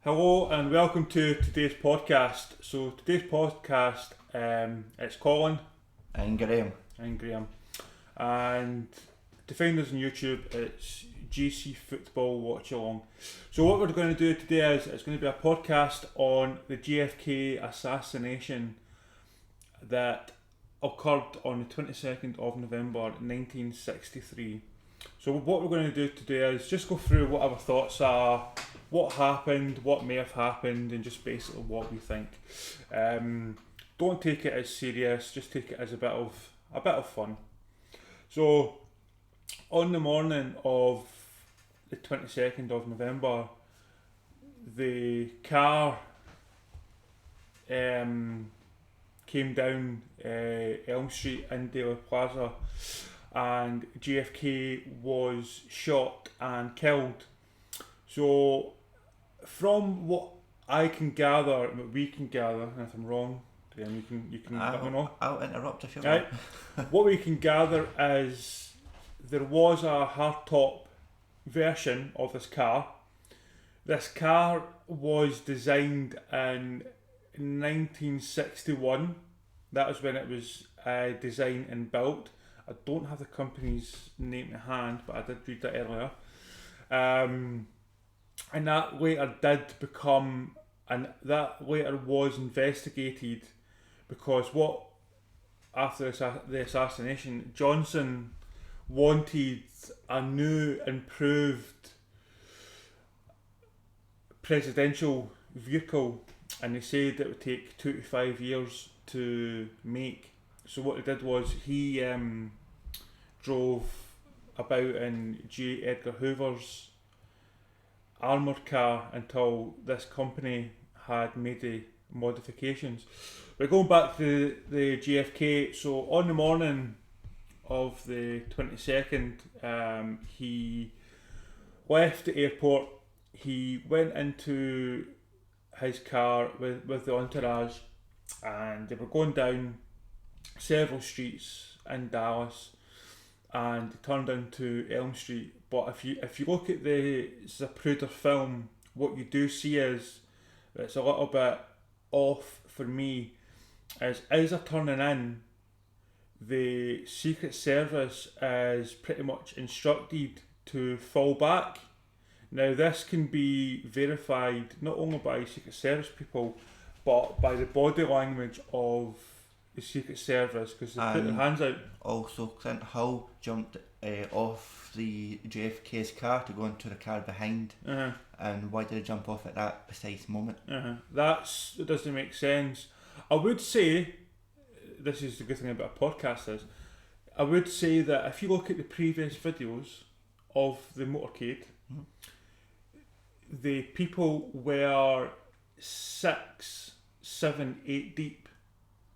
Hello and welcome to today's podcast. So today's podcast, it's Colin And Graeme. and Graeme, and to find us on YouTube, it's GC Football Watch Along. So what we're going to do today is it's going to be a podcast on the JFK assassination that occurred on the 22nd of November 1963. So what we're going to do today is just go through what our thoughts are, what happened, what may have happened, and just basically what we think. Don't take it as serious, just take it as a bit of fun. So on the morning of the 22nd of November, the car came down Elm Street in Daly Plaza, and JFK was shot and killed. So from what I can gather, what we can gather, and if I'm wrong, then you can let me know. I'll interrupt if you Right. want. What we can gather is there was a hardtop version of this car. This car was designed in 1961. That was when it was designed and built. I don't have the company's name to hand, but I did read that earlier. And that later did become, and that later was investigated, because after the assassination, Johnson wanted a new, improved presidential vehicle, and they said it would take 2 to 5 years to make. So what he did was he drove about in J. Edgar Hoover's armoured car until this company had made the modifications. But going back to the JFK, so on the morning of the 22nd, he left the airport, he went into his car with the entourage, and they were going down several streets in Dallas, and they turned into Elm Street. But if you look at the Zapruder film, what you do see is it's a little bit off for me. As they're turning in, the Secret Service is pretty much instructed to fall back. Now this can be verified not only by Secret Service people, but by the body language of the Secret Service, because they put their hands out. Also, Clint Hull jumped off the JFK's car to go into the car behind. And why did he jump off at that precise moment? That doesn't make sense. I would say, this is the good thing about a podcast is, I would say that if you look at the previous videos of the motorcade, the people were 6, 7, 8 deep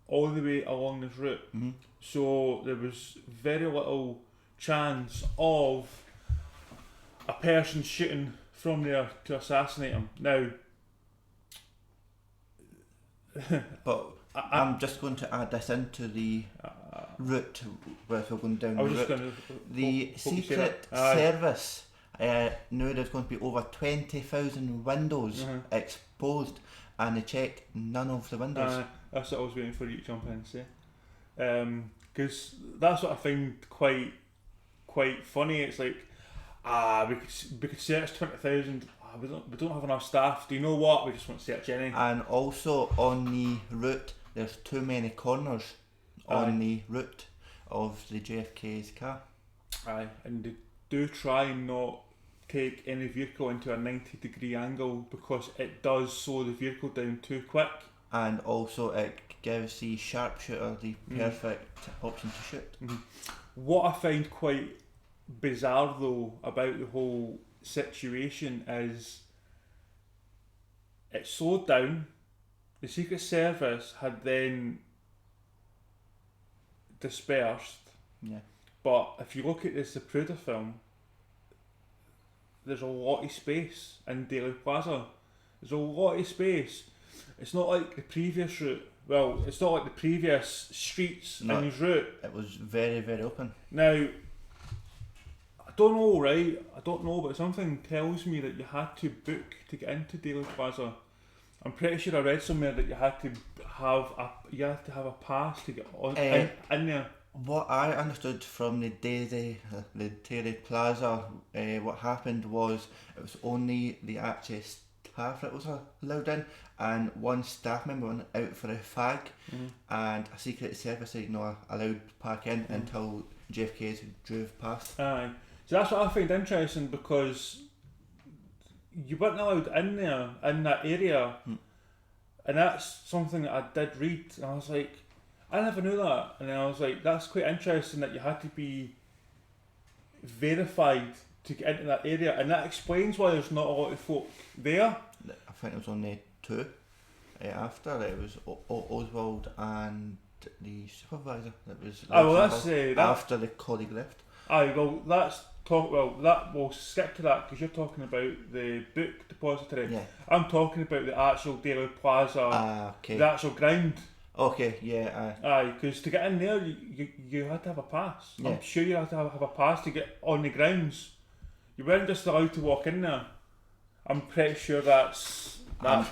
all the way along this route. So there was very little chance of a person shooting from there to assassinate him. Now, but I'm just going to add this into the route where we're going down the route. The Secret Service knew there's going to be over 20,000 windows exposed, and they checked none of the windows. That's what I was waiting for you to jump in and say. Because that's what I find quite funny. It's like, we could search 20,000. We don't have enough staff. Do you know what? We just won't search any. And also on the route, there's too many corners on the route of the JFK's car. Aye, and they do try and not take any vehicle into a 90-degree angle, because it does slow the vehicle down too quick. And also it gives the sharpshooter the perfect option to shoot. What I find quite bizarre though about the whole situation is it slowed down. The Secret Service had then dispersed. But if you look at this Zapruder film, there's a lot of space in Daly Plaza. There's a lot of space. It's not like the previous route. Well, it's not like the previous streets in his route. It was very, very open. Now, don't know, right? I don't know, but something tells me that you had to book to get into Dealey Plaza. I'm pretty sure I read somewhere that you had to have a pass to get on in there. What I understood from the Dealey Plaza, what happened was it was only the actual staff that was allowed in, and one staff member went out for a fag, and a secret service allowed back in until JFK drove past. Aye. So that's what I find interesting, because you weren't allowed in there, in that area, and that's something that I did read, and I was like, I never knew that, and then I was like, that's quite interesting that you had to be verified to get into that area, and that explains why there's not a lot of folk there. I think it was only two after. It was Oswald and the supervisor. It was after the colleague left. Aye, well we'll skip to that, because you're talking about the book depository. Yeah. I'm talking about the actual Dealey Plaza, okay. The actual ground. Okay, yeah, aye. Because to get in there, you had to have a pass. Yeah. I'm sure you had to have a pass to get on the grounds. You weren't just allowed to walk in there. I'm pretty sure that's how they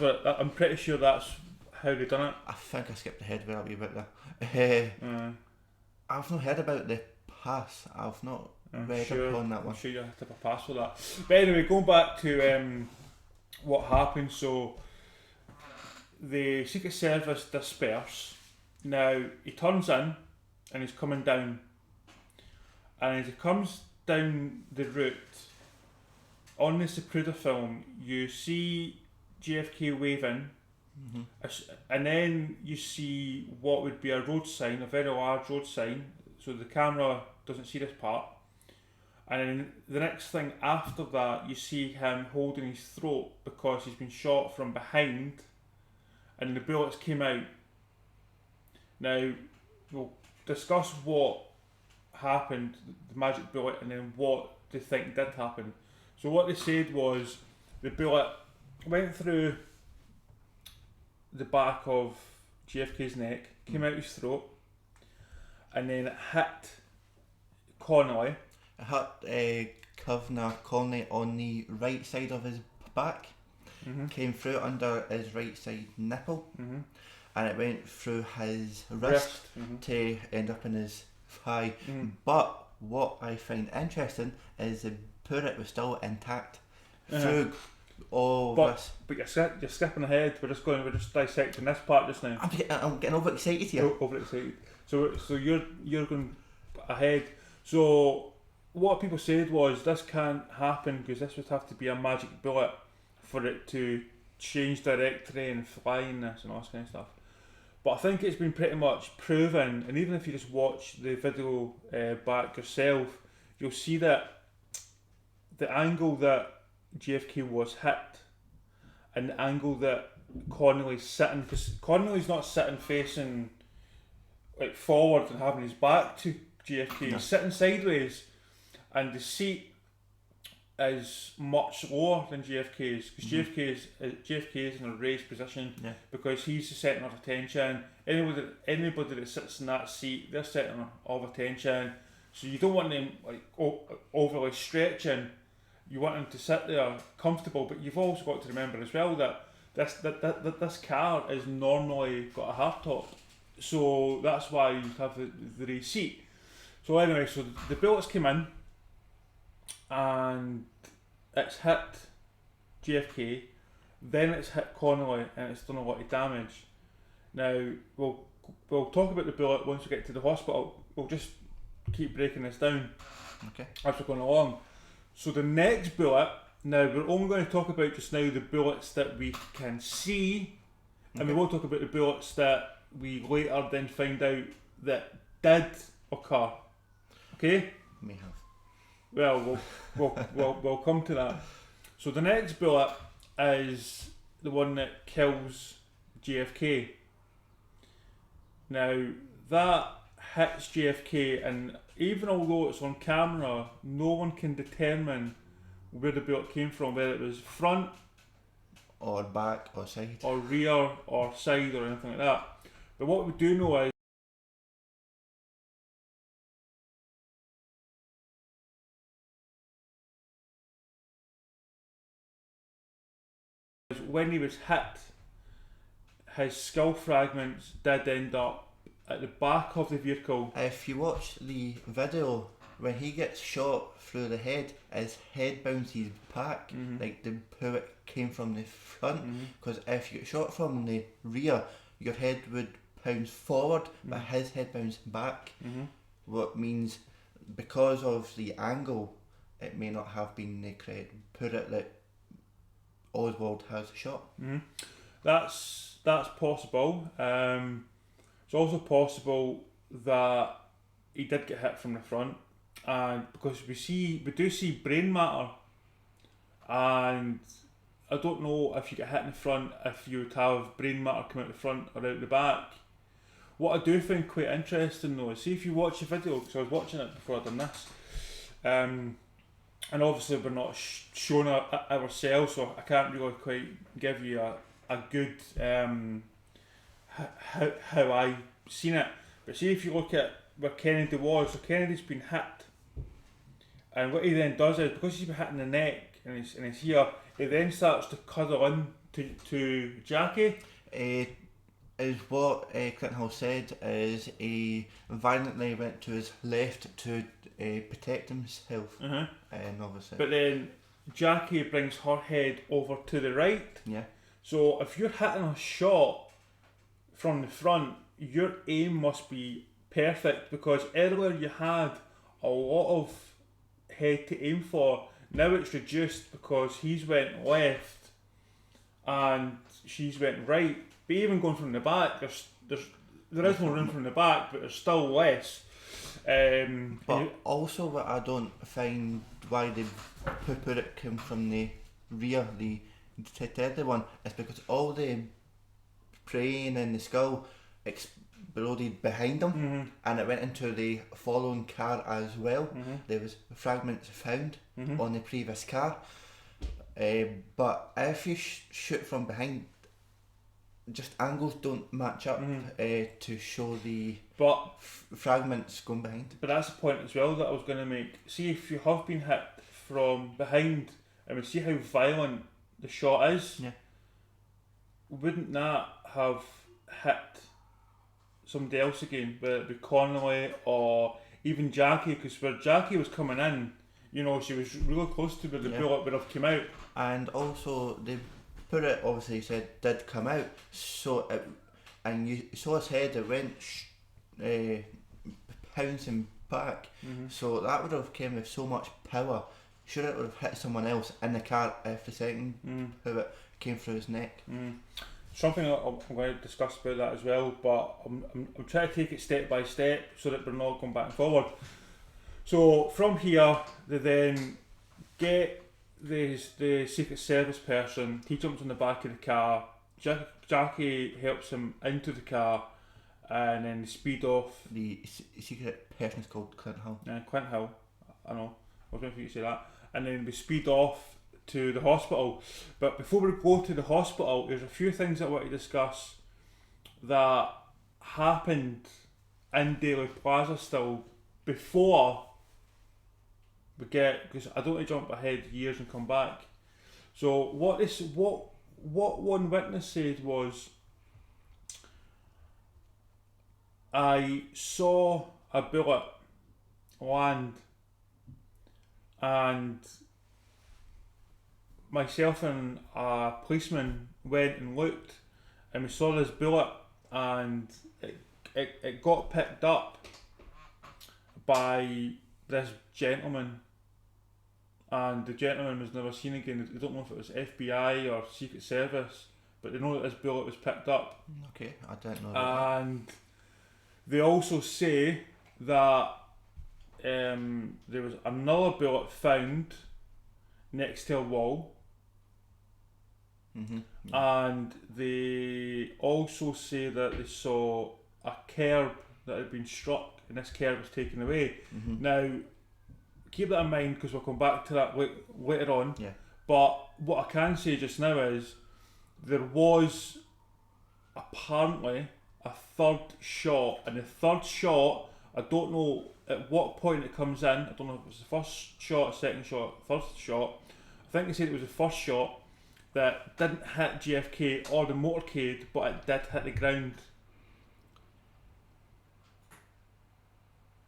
done it. I think I skipped ahead a wee bit there. I've not heard about the pass. I've not read upon that one. I'm sure you have to have a pass for that. But anyway, going back to what happened. So the Secret Service disperse. Now he turns in and he's coming down, and as he comes down the route on the zapruder film, you see JFK waving, and then you see what would be a road sign, a very large road sign, so the camera doesn't see this part, and then the next thing after that, you see him holding his throat because he's been shot from behind and the bullets came out. Now we'll discuss what happened, the magic bullet, and then what they think did happen. So what they said was the bullet went through the back of JFK's neck, came out his throat, and then it hit Connolly. It hit Governor Connolly on the right side of his back, came through under his right side nipple, and it went through his wrist to end up in his thigh. But what I find interesting is the bullet was still intact through all this. But you're skipping ahead. We're just dissecting this part just now. I'm getting overexcited here. Overexcited. So you're going ahead. So what people said was this can't happen because this would have to be a magic bullet for it to change trajectory and fly in this and all this kind of stuff. But I think it's been pretty much proven, and even if you just watch the video back yourself, you'll see that the angle that JFK was hit and the angle that Connolly's sitting, because Connolly's not sitting facing like forward and having his back to JFK, he's sitting sideways, and the seat is much lower than JFK's, because JFK is in a raised position because he's the centre of attention. Anybody that sits in that seat, they're centre of attention. So you don't want them like overly stretching. You want them to sit there comfortable, but you've also got to remember as well that this car is normally got a hardtop, so that's why you have the raised seat. So anyway, so the bullets came in, and it's hit JFK, then it's hit Connolly, and it's done a lot of damage. Now we'll talk about the bullet once we get to the hospital. We'll just keep breaking this down as we're going along. So the next bullet, now we're only going to talk about just now the bullets that we can see, and we won't talk about the bullets that we later then find out that did occur. Okay? May have. Well, we'll come to that. So the next bullet is the one that kills JFK. Now that hits JFK, and even although it's on camera, no one can determine where the bullet came from, whether it was front or back or side or rear or side or anything like that. But what we do know is when he was hit, his skull fragments did end up at the back of the vehicle. If you watch the video, when he gets shot through the head, his head bounces back, like the bullet came from the front. Because if you get shot from the rear, your head would bounce forward, but his head bounced back. What means, because of the angle, it may not have been the correct bullet that Oswald has shot. That's possible. It's also possible that he did get hit from the front, and because we do see brain matter, and I don't know if you get hit in the front if you would have brain matter come out the front or out the back. What I do find quite interesting though is, see if you watch the video, because I was watching it before I done this, and obviously we're not showing ourselves, so I can't really quite give you a good how I seen it. But see if you look at where Kennedy was, so Kennedy's been hit, and what he then does is, because he's been hit in the neck and he's here, he then starts to cuddle in to Jackie. Is what Clinton Hall said, is he violently went to his left to protect himself. And obviously, but then Jackie brings her head over to the right. Yeah. So if you're hitting a shot from the front, your aim must be perfect, because earlier you had a lot of head to aim for. Now it's reduced because he's went left and she's went right. But even going from the back, there is more room from the back, but there's still less. But also, what I don't find why they put it came from the rear, the other one, is because all the brain and the skull exploded behind them, and it went into the following car as well. There was fragments found on the previous car, but if you shoot from behind, just angles don't match up to show the fragments going behind. But that's the point as well that I was going to make. See if you have been hit from behind, and we see how violent the shot is. Yeah. Wouldn't that have hit somebody else again, whether it be Connolly or even Jackie? Because where Jackie was coming in, you know, she was really close to where the bullet would have come out. And also the bullet, obviously you said, did come out, so it, and you saw his head, it went bouncing back, so that would have came with so much power. Sure, it would have hit someone else in the car if the second bullet came through his neck. Something I'm going to discuss about that as well, but I'm trying to take it step by step so that we're not going back and forward. So from here, they then get the Secret Service person. He jumps on the back of the car. Jackie helps him into the car, and then they speed off. The secret person is called Clint Hill. Clint Hill, I know. I was waiting for you to say that. And then we speed off to the hospital. But before we go to the hospital, there's a few things I want to discuss that happened in Daily Plaza still before we get, because I don't want to jump ahead years and come back. So what one witness said was, I saw a bullet land, and myself and a policeman went and looked, and we saw this bullet, and it got picked up by this gentleman, and the gentleman was never seen again. They don't know if it was FBI or Secret Service, but they know that this bullet was picked up. Okay, I don't know that. And they also say that there was another bullet found next to a wall, and they also say that they saw a curb that had been struck, and this curb was taken away. Now, keep that in mind because we'll come back to that later on. Yeah. But what I can say just now is there was apparently a third shot, and the third shot, I don't know at what point it comes in. I don't know if it was the first shot, second shot, first shot. I think they said it was the first shot. that didn't hit JFK or the motorcade, but it did hit the ground.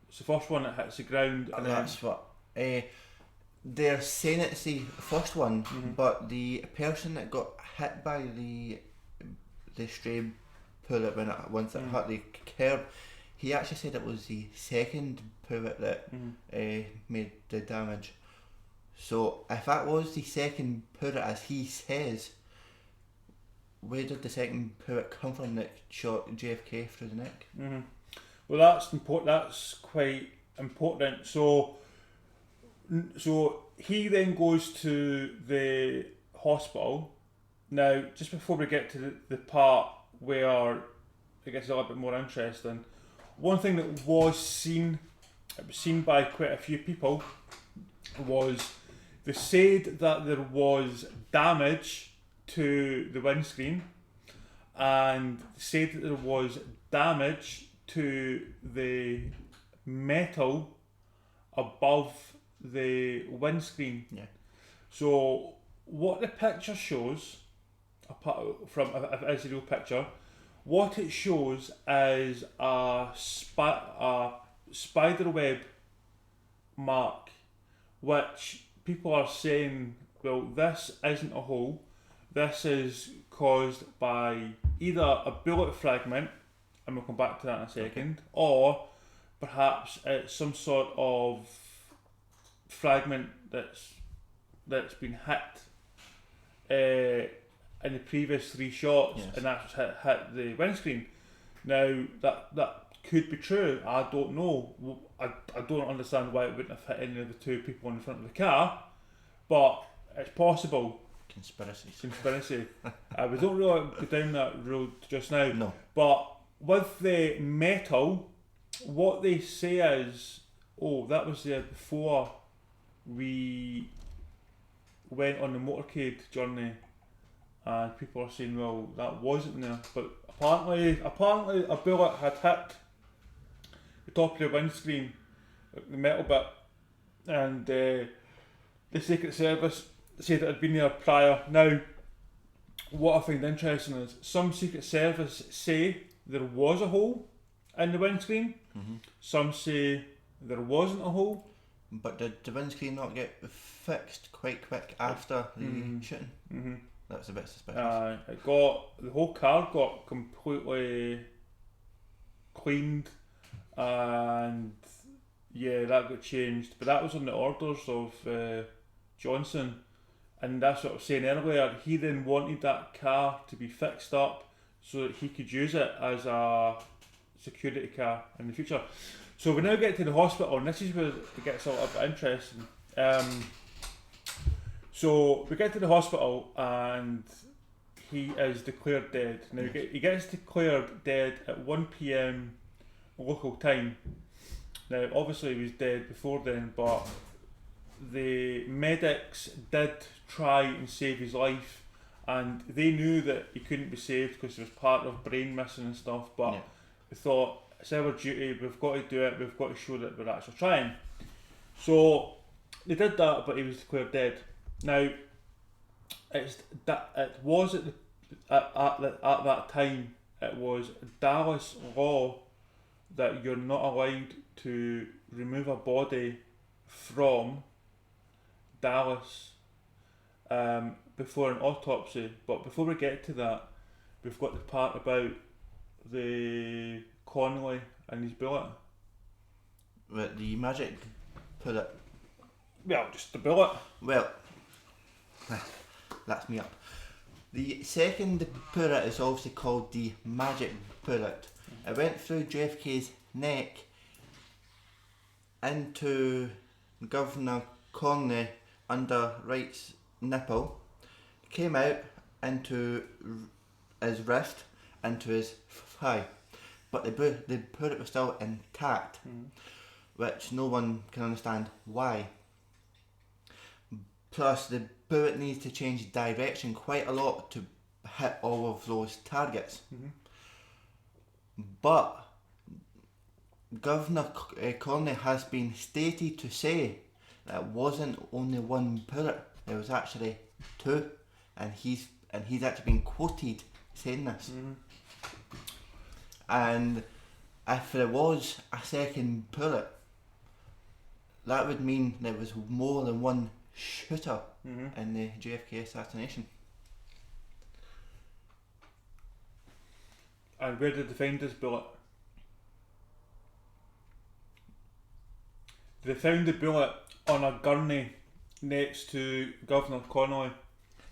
It's the first one that hits the ground. And that's what they're saying it's the first one, but the person that got hit by the stray bullet once it hit the curb, he actually said it was the second bullet that made the damage. So if that was the second bullet, as he says, where did the second bullet come from that shot JFK through the neck? Well, that's important. That's quite important. So he then goes to the hospital. Now, just before we get to the part where it gets a little bit more interesting, one thing that was seen by quite a few people, was they said that there was damage to the windscreen, and said that there was damage to the metal above the windscreen. Yeah. So what the picture shows, apart from if it is a real picture, what it shows is a spiderweb mark, which people are saying, well, this isn't a hole, this is caused by either a bullet fragment, and we'll come back to that in a second, or perhaps it's some sort of fragment that's been hit in the previous three shots, yes, and that's hit the windscreen. Now that could be true. I don't know. I don't understand why it wouldn't have hit any of the two people in the front of the car, but it's possible. Conspiracy. We don't really go down that road just now. No. But with the metal, what they say is, oh, that was there before we went on the motorcade journey, and people are saying, well, that wasn't there. But apparently a bullet had hit the top of the windscreen, the metal bit, and the Secret Service said it had been there prior. Now, what I find interesting is some Secret Service say there was a hole in the windscreen. Some say there wasn't a hole. But did the windscreen not get fixed quite quick after the shooting? That was a bit suspicious. The whole car got completely cleaned, and yeah, that got changed. But that was on the orders of Johnson, and that's what I was saying earlier. He then wanted that car to be fixed up so that he could use it as a security car in the future. So we now get to the hospital, and this is where it gets a little bit interesting. So we get to the hospital, and he is declared dead. Now he gets declared dead at 1 PM local time. Now obviously he was dead before then, but the medics did try and save his life, and they knew that he couldn't be saved because there was part of brain missing and stuff, but they thought, it's our duty, we've got to do it, we've got to show that we're actually trying. So they did that, but he was declared dead. Now, it was at that time, it was Dallas law that you're not allowed to remove a body from Dallas before an autopsy. But before we get to that, we've got the part about the Connolly and his bullet. Right, the magic bullet. Well, just the bullet. Well, that's me up. The second bullet is obviously called the magic bullet. It went through JFK's neck into Governor Connolly under right's nipple, came out into his wrist, into his thigh. But the bullet was still intact, which no one can understand why. Plus, the bullet needs to change direction quite a lot to hit all of those targets. But Governor Connolly has been stated to say that it wasn't only one bullet, there was actually two. and he's actually been quoted saying this. And if there was a second bullet, that would mean there was more than one shooter in the JFK assassination. And where did they find this bullet? They found the bullet on a gurney next to Governor Connolly.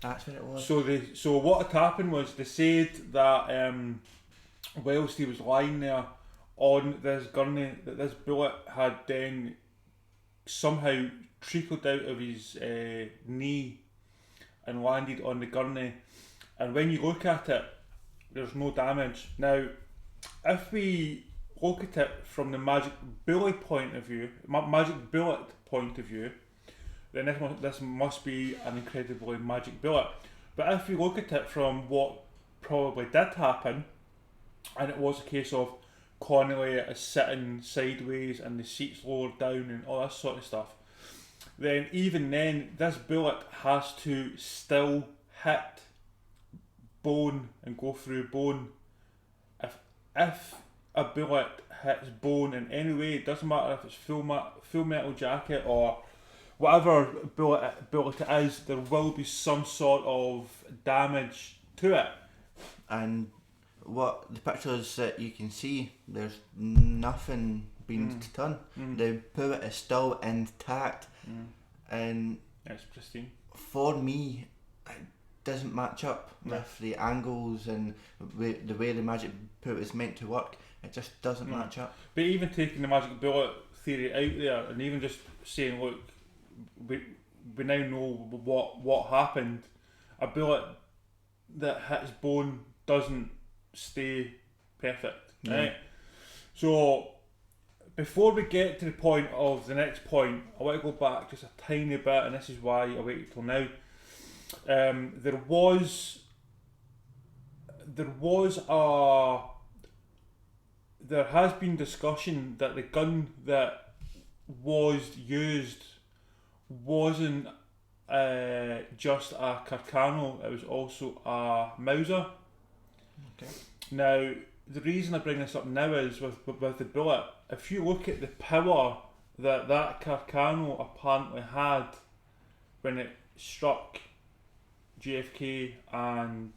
That's what it was. So what had happened was they said that whilst he was lying there on this gurney, that this bullet had then somehow trickled out of his knee and landed on the gurney. And when you look at it, there's no damage. Now, if we look at it from the magic bullet point of view, then this must be an incredibly magic bullet. But if we look at it from what probably did happen, and it was a case of Connolly is sitting sideways and the seat's lowered down and all that sort of stuff, then even then this bullet has to still hit bone and go through bone. If a bullet hits bone in any way, it doesn't matter if it's full metal jacket or whatever bullet it is, there will be some sort of damage to it. And what the pictures that you can see, there's nothing been done. The bullet is still intact, and it's pristine. For me, it doesn't match up with the angles and the way the magic bullet is meant to work. It just doesn't match up. But even taking the magic bullet theory out there, and even just saying, look, we now know what happened. A bullet that hits bone doesn't stay perfect, right? So before we get to the point of the next point, I want to go back just a tiny bit, and this is why I waited till now. There has been discussion that the gun that was used wasn't just a Carcano, it was also a Mauser. Okay. Now, the reason I bring this up now is with the bullet, if you look at the power that Carcano apparently had when it struck JFK and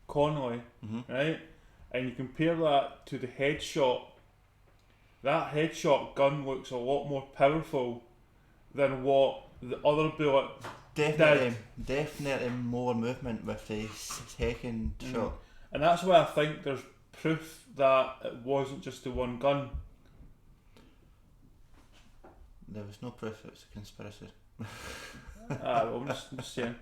Connolly, right? And you compare that to the headshot, that headshot gun looks a lot more powerful than what the other bullet did. Definitely more movement with the second shot. And that's why I think there's proof that it wasn't just the one gun. There was no proof it was a conspiracy. Well, I'm just saying.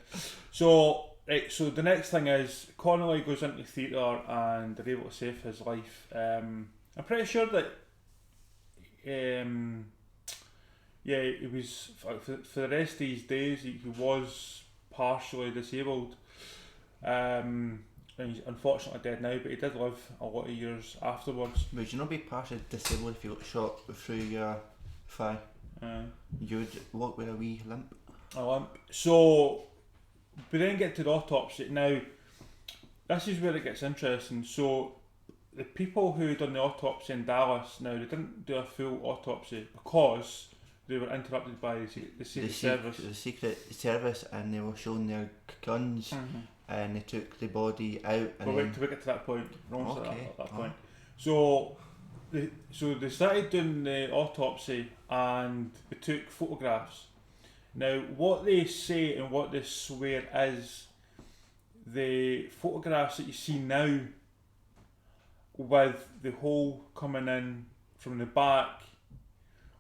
So the next thing is Connolly goes into theatre and they're able to save his life. I'm pretty sure that he was for the rest of his days he was partially disabled. And he's unfortunately dead now, but he did live a lot of years afterwards. Would you not be partially disabled if you got shot through your thigh? You would walk with a wee limp. A limp. So we then get to the autopsy. Now, this is where it gets interesting. So the people who done the autopsy in Dallas, now they didn't do a full autopsy because they were interrupted by the Secret Service. The Secret Service, and they were showing their guns, and they took the body out. And wait till we get to that point. At that point. So they started doing the autopsy and they took photographs. Now, what they say and what they swear is the photographs that you see now with the hole coming in from the back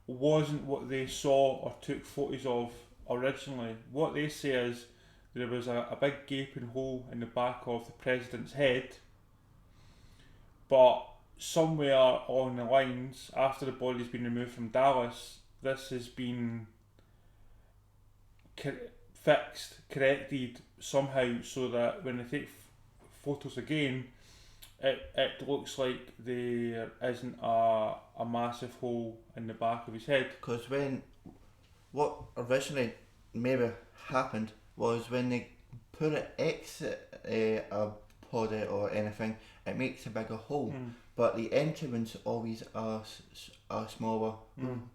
wasn't what they saw or took photos of originally. What they say is there was a big gaping hole in the back of the president's head, but somewhere along the lines, after the body's been removed from Dallas, this has been corrected somehow so that when they take photos again, it looks like there isn't a massive hole in the back of his head. Because what originally maybe happened was when they poor it exit a body or anything, it makes a bigger hole. But the entry wound's always a smaller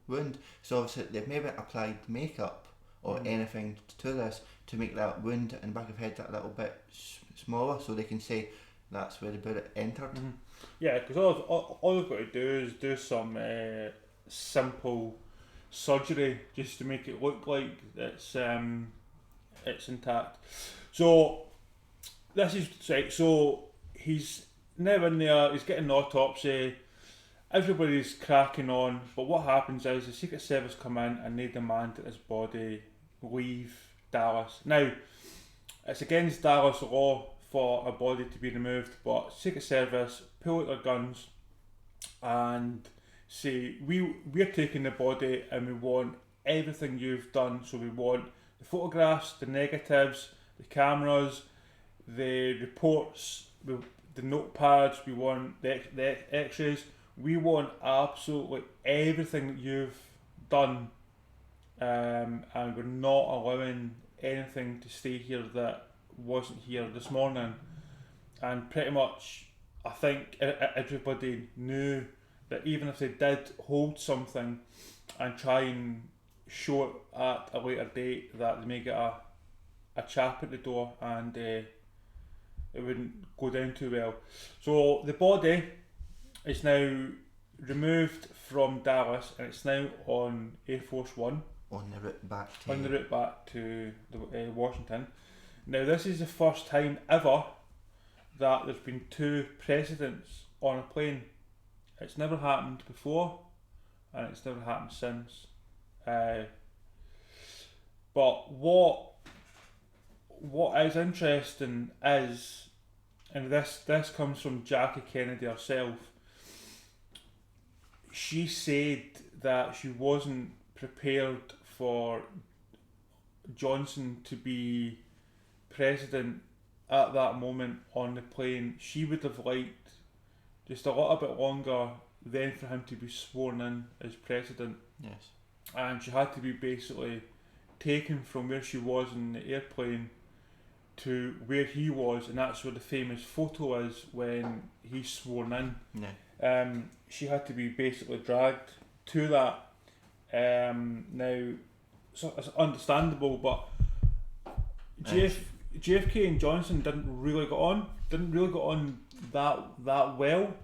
wound. So obviously they've maybe applied makeup or anything to this to make that wound in the back of the head that little bit smaller, so they can say that's where the bullet entered. Yeah, because all they've got to do is do some simple surgery just to make it look like it's intact. So this is right. So he's now in there. He's getting an autopsy. Everybody's cracking on, but what happens is the Secret Service come in and they demand that his body leave Dallas. Now, it's against Dallas law for a body to be removed, but Secret Service pull out their guns and say, we're taking the body and we want everything you've done. So we want the photographs, the negatives, the cameras, the reports, the notepads, we want the x-rays. We want absolutely everything that you've done, and we're not allowing anything to stay here that wasn't here this morning. And pretty much I think everybody knew that even if they did hold something and try and show it at a later date, that they may get a chap at the door and it wouldn't go down too well. So the body is now removed from Dallas and it's now on Air Force One. On the route back to Washington. Now this is the first time ever that there's been two presidents on a plane. It's never happened before and it's never happened since. But what is interesting is, and this comes from Jackie Kennedy herself, she said that she wasn't prepared for Johnson to be president at that moment on the plane. She would have liked just a little bit longer then for him to be sworn in as president. Yes. And she had to be basically taken from where she was in the airplane to where he was, and that's where the famous photo is when he's sworn in. Yeah. She had to be basically dragged to that. Now, so it's understandable, but JFK and Johnson didn't really get on that well,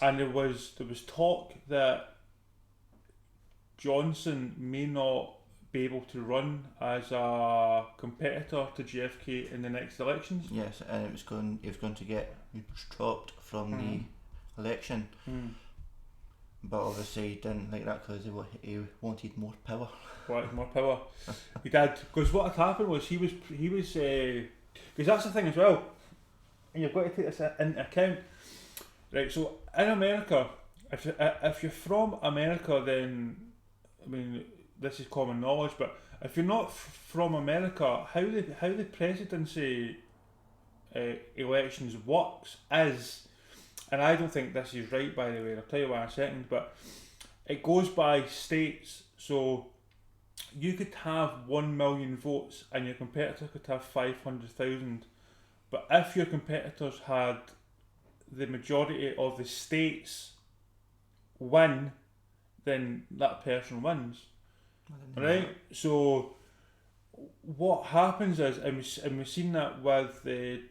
and there was talk that Johnson may not be able to run as a competitor to JFK in the next elections. Yes, and he was going to get dropped from the election. But obviously he didn't like that because he wanted more power. He did, because what had happened was he was because that's the thing as well, and you've got to take this into account, right? So in America, if you're from America, then I mean this is common knowledge, but if you're not from America, how the presidency elections works is, and I don't think this is right, by the way, I'll tell you why in a second, but it goes by states. So you could have 1 million votes and your competitor could have 500,000, but if your competitors had the majority of the states win, then that person wins. Right? So what happens is, and we've seen that with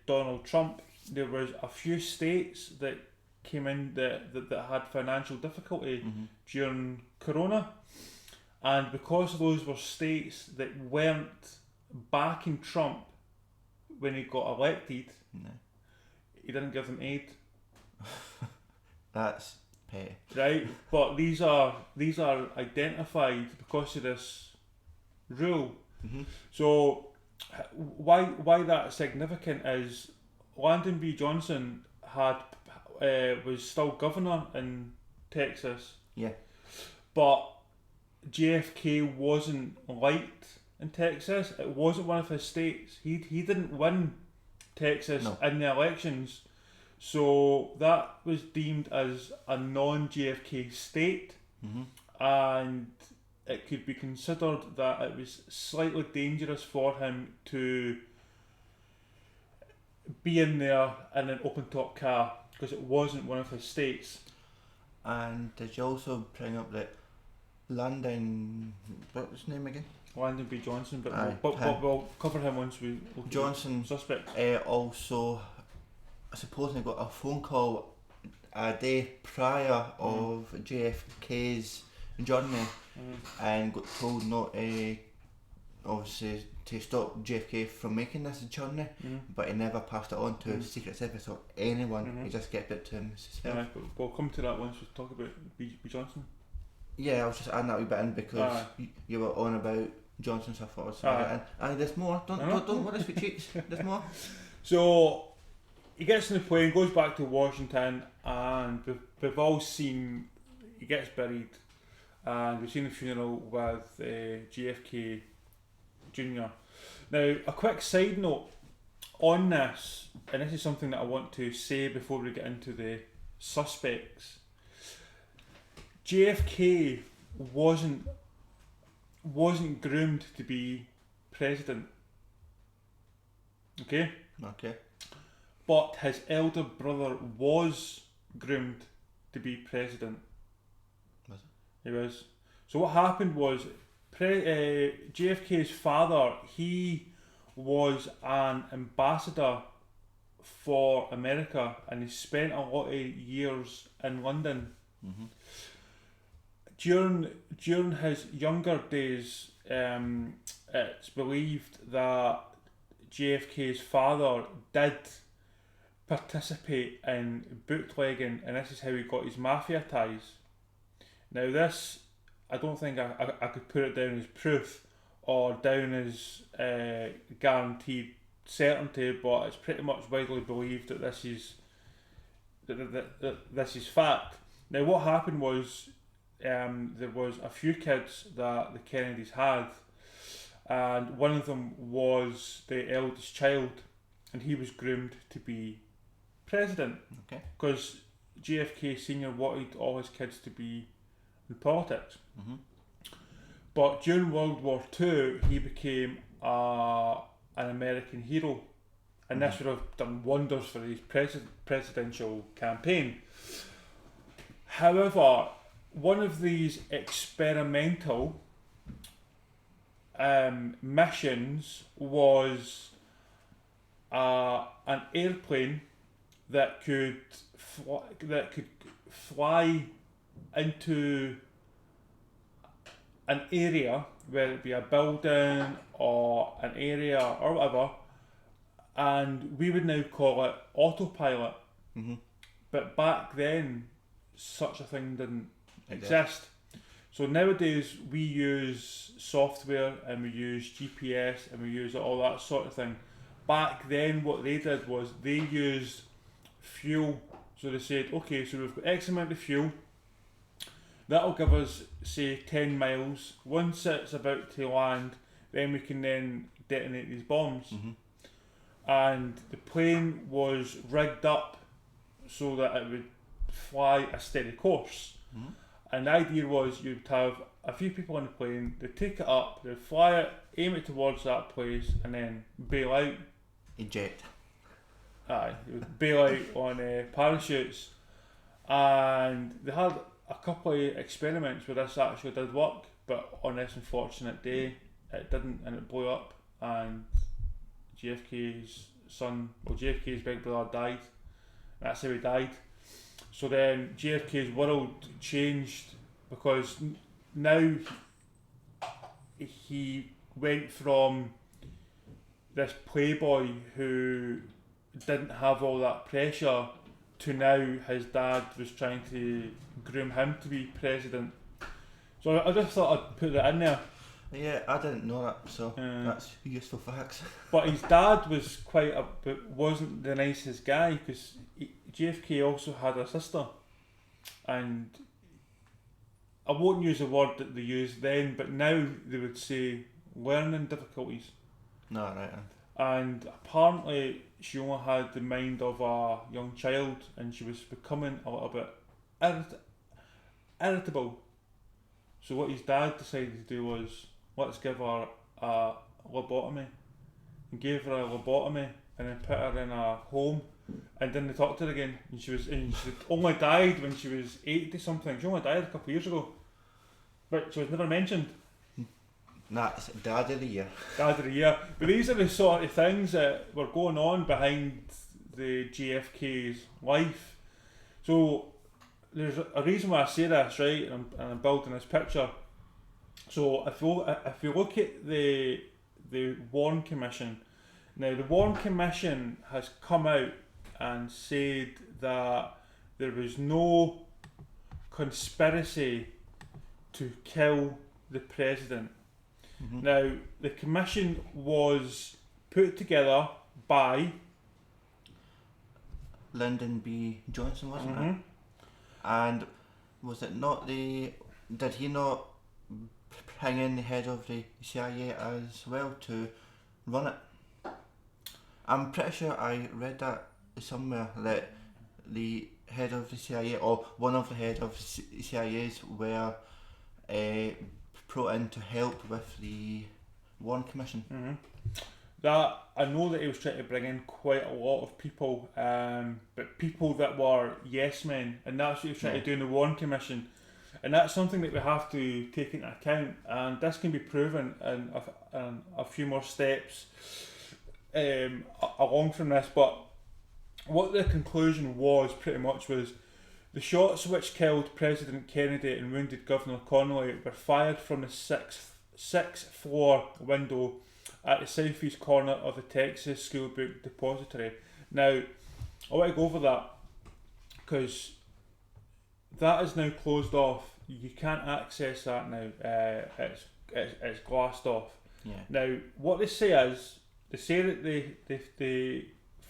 Donald Trump, there was a few states that came in that had financial difficulty during Corona, and because those were states that weren't backing Trump when he got elected, he didn't give them aid. That's petty. Right, but these are identified because of this rule. So why that's significant is Lyndon B. Johnson was still governor in Texas. Yeah. But JFK wasn't liked in Texas. It wasn't one of his states. He didn't win Texas in the elections. So that was deemed as a non-JFK state, and it could be considered that it was slightly dangerous for him to be in there in an open top car because it wasn't one of his states. And did you also bring up that Landon, what was his name again? Landon B. Johnson, but we'll cover him once we look Johnson suspect. Also supposedly got a phone call a day prior of JFK's journey and got told not obviously to stop JFK from making this journey, but he never passed it on to Secret Service or anyone. He just kept it to himself. Yeah, but we'll come to that once we talk about B. Johnson. Yeah, I was just adding that wee bit in because you were on about Johnson, so I thought I'd add it in. And there's more. Don't worry, sweet cheeks. There's more. So he gets on the plane, goes back to Washington, and we've all seen he gets buried, and we've seen the funeral with JFK Jr. Now, a quick side note on this, and this is something that I want to say before we get into the suspects. JFK wasn't groomed to be president. Okay? Okay. But his elder brother was groomed to be president. Was he? He was. So what happened was, JFK's father, he was an ambassador for America, and he spent a lot of years in London. During his younger days, it's believed that JFK's father did participate in bootlegging, and this is how he got his mafia ties. Now this, I don't think I could put it down as proof or down as guaranteed certainty, but it's pretty much widely believed that this is fact. Now what happened was, there was a few kids that the Kennedys had, and one of them was the eldest child, and he was groomed to be president. Okay. Because JFK Sr. wanted all his kids to be in politics. But during World War II, he became an American hero, and this would have done wonders for his presidential campaign. However, one of these experimental missions was an airplane that could fly into an area, whether it be a building or an area or whatever, and we would now call it autopilot. But back then, such a thing didn't exist. So nowadays we use software and we use GPS and we use all that sort of thing. Back then what they did was they used fuel. So they said, okay, so we've got X amount of fuel, that'll give us say 10 miles. Once it's about to land, then we can then detonate these bombs. And the plane was rigged up so that it would fly a steady course. And the idea was you'd have a few people on the plane, they'd take it up, they'd fly it, aim it towards that place, and then bail out. Eject. Aye, they would bail out on parachutes. And they had a couple of experiments where this actually did work, but on this unfortunate day, it didn't, and it blew up, and JFK's big brother died. That's how he died. So then JFK's world changed, because now he went from this playboy who didn't have all that pressure to now his dad was trying to groom him to be president. So I just thought I'd put that in there. Yeah, I didn't know that, so that's useful facts. But his dad was wasn't the nicest guy, because JFK also had a sister, and I won't use the word that they used then, but now they would say learning difficulties. No, right. And apparently she only had the mind of a young child, and she was becoming a little bit irritable. So what his dad decided to do was, let's give her a lobotomy, and gave her a lobotomy, and then put her in a home, and then they talked to her again, and she only died when she was 80 something. She only died a couple of years ago, but she was never mentioned. That's Dad of the Year. Dad of the Year. But these are the sort of things that were going on behind the JFK's life. So there's a reason why I say this, right? And I'm building this picture. So if you look at the Warren Commission, now the Warren Commission has come out and said that there was no conspiracy to kill the president. Mm-hmm. Now the commission was put together by Lyndon B. Johnson, wasn't mm-hmm. it? And was it not did he not bring in the head of the CIA as well to run it? I'm pretty sure I read that somewhere, that the head of the CIA, or one of the head of the CIAs, were brought in to help with the Warren Commission. Mm-hmm. That I know that he was trying to bring in quite a lot of people, but people that were yes men, and that's what he was trying to do in the Warren Commission, and that's something that we have to take into account, and this can be proven in a few more steps along from this. But what the conclusion was pretty much was the shots which killed President Kennedy and wounded Governor Connolly were fired from the sixth floor window at the southeast corner of the Texas School Book Depository. Now, I want to go over that because that is now closed off. You can't access that now. It's glassed off. Yeah. Now, what they say is, they say that they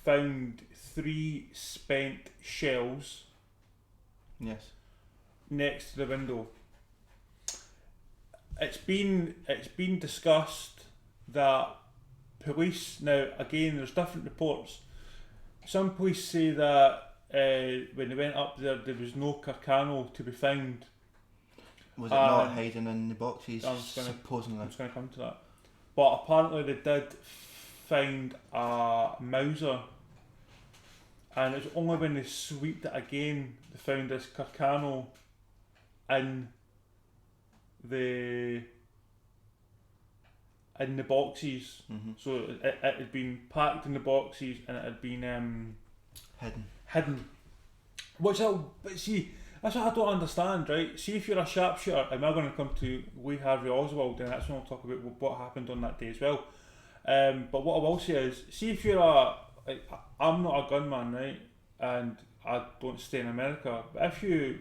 found 3 spent shells. Yes. Next to the window. It's been discussed that police, now again there's different reports. Some police say that when they went up there was no Carcano to be found. Was it not hiding in the boxes? Supposedly. I'm just going to come to that. But apparently they did find a Mauser, and it's only when they sweeped it again they found this Carcano in the boxes. Mm-hmm. So it had been packed in the boxes and it had been hidden. But see, that's what I don't understand, right? See, if you're a sharpshooter, and we're going to come to Lee Harvey Oswald, and that's when I'll talk about what happened on that day as well. But what I will say is, see, if you're I'm not a gunman, right? And I don't stay in America. But if you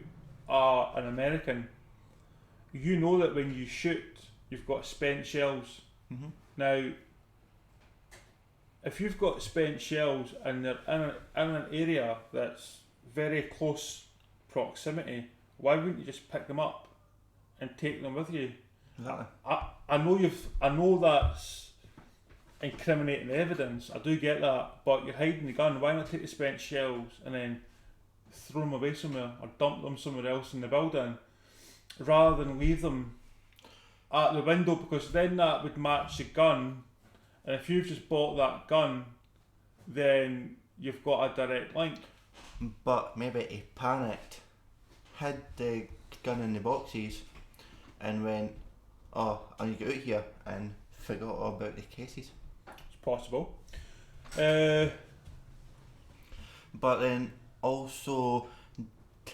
are an American, you know that when you shoot, you've got spent shells. Mm-hmm. Now, if you've got spent shells and they're in an area that's very close proximity, why wouldn't you just pick them up and take them with you? Exactly. I know that's incriminating evidence. I do get that, but you're hiding the gun. Why not take the spent shells and then throw them away somewhere or dump them somewhere else in the building, rather than leave them at the window? Because then that would match the gun, and if you've just bought that gun, then you've got a direct link. But maybe he panicked, hid the gun in the boxes, and went, "Oh, I need to get out here," and forgot all about the cases. It's possible. But then also,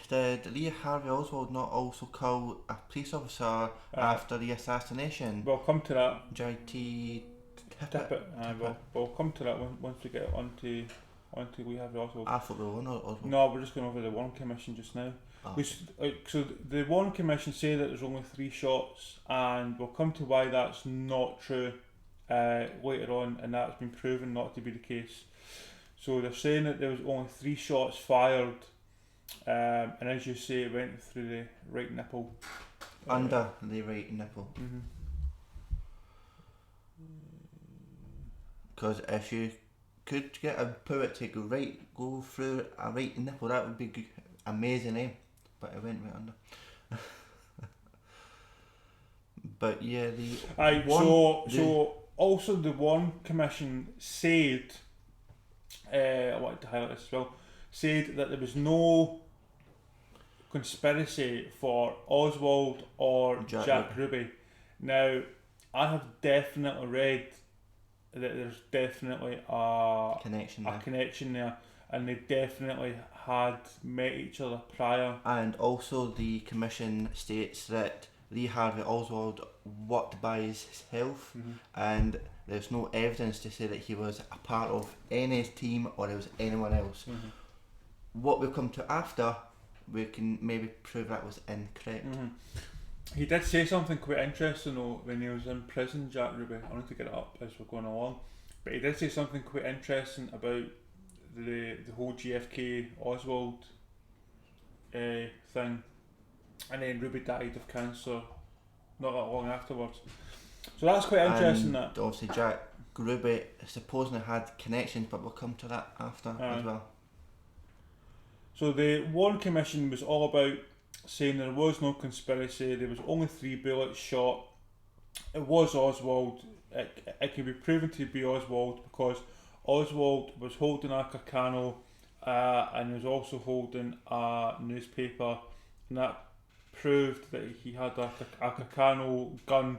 did Lee Harvey Oswald not also kill a police officer after the assassination? We'll come to that. JT Tippett. We'll come to that once we get onto Lee Harvey Oswald. I thought we were on Oswald. No, we're just going over the Warren Commission just now. Oh. So the Warren Commission say that there's only 3 shots, and we'll come to why that's not true later on, and that's been proven not to be the case. So they're saying that there was only 3 shots fired, and as you say, it went through the right nipple. Under the right nipple. Because if you could get a bullet to go through a right nipple, that would be good, amazing, eh? But it went right under. But yeah, so also the Warren Commission said I wanted to highlight this as well, said that there was no conspiracy for Oswald or Jack Ruby. Now, I have definitely read that there's definitely a connection there, and they definitely had met each other prior. And also the commission states that Lee Harvey Oswald worked by himself, and there's no evidence to say that he was a part of any team or it was anyone else. What we'll come to after, we can maybe prove that was incorrect. He did say something quite interesting though when he was in prison, Jack Ruby. I want to get it up as we're going along, but he did say something quite interesting about the whole JFK Oswald thing, and then Ruby died of cancer not that long afterwards. So that's quite interesting. And that obviously Jack Ruby supposedly had connections, but we'll come to that after as well. So the Warren Commission was all about saying there was no conspiracy, there was only 3 bullets shot, it was Oswald, it can be proven to be Oswald because Oswald was holding a Carcano and he was also holding a newspaper, and that proved that he had a Carcano gun,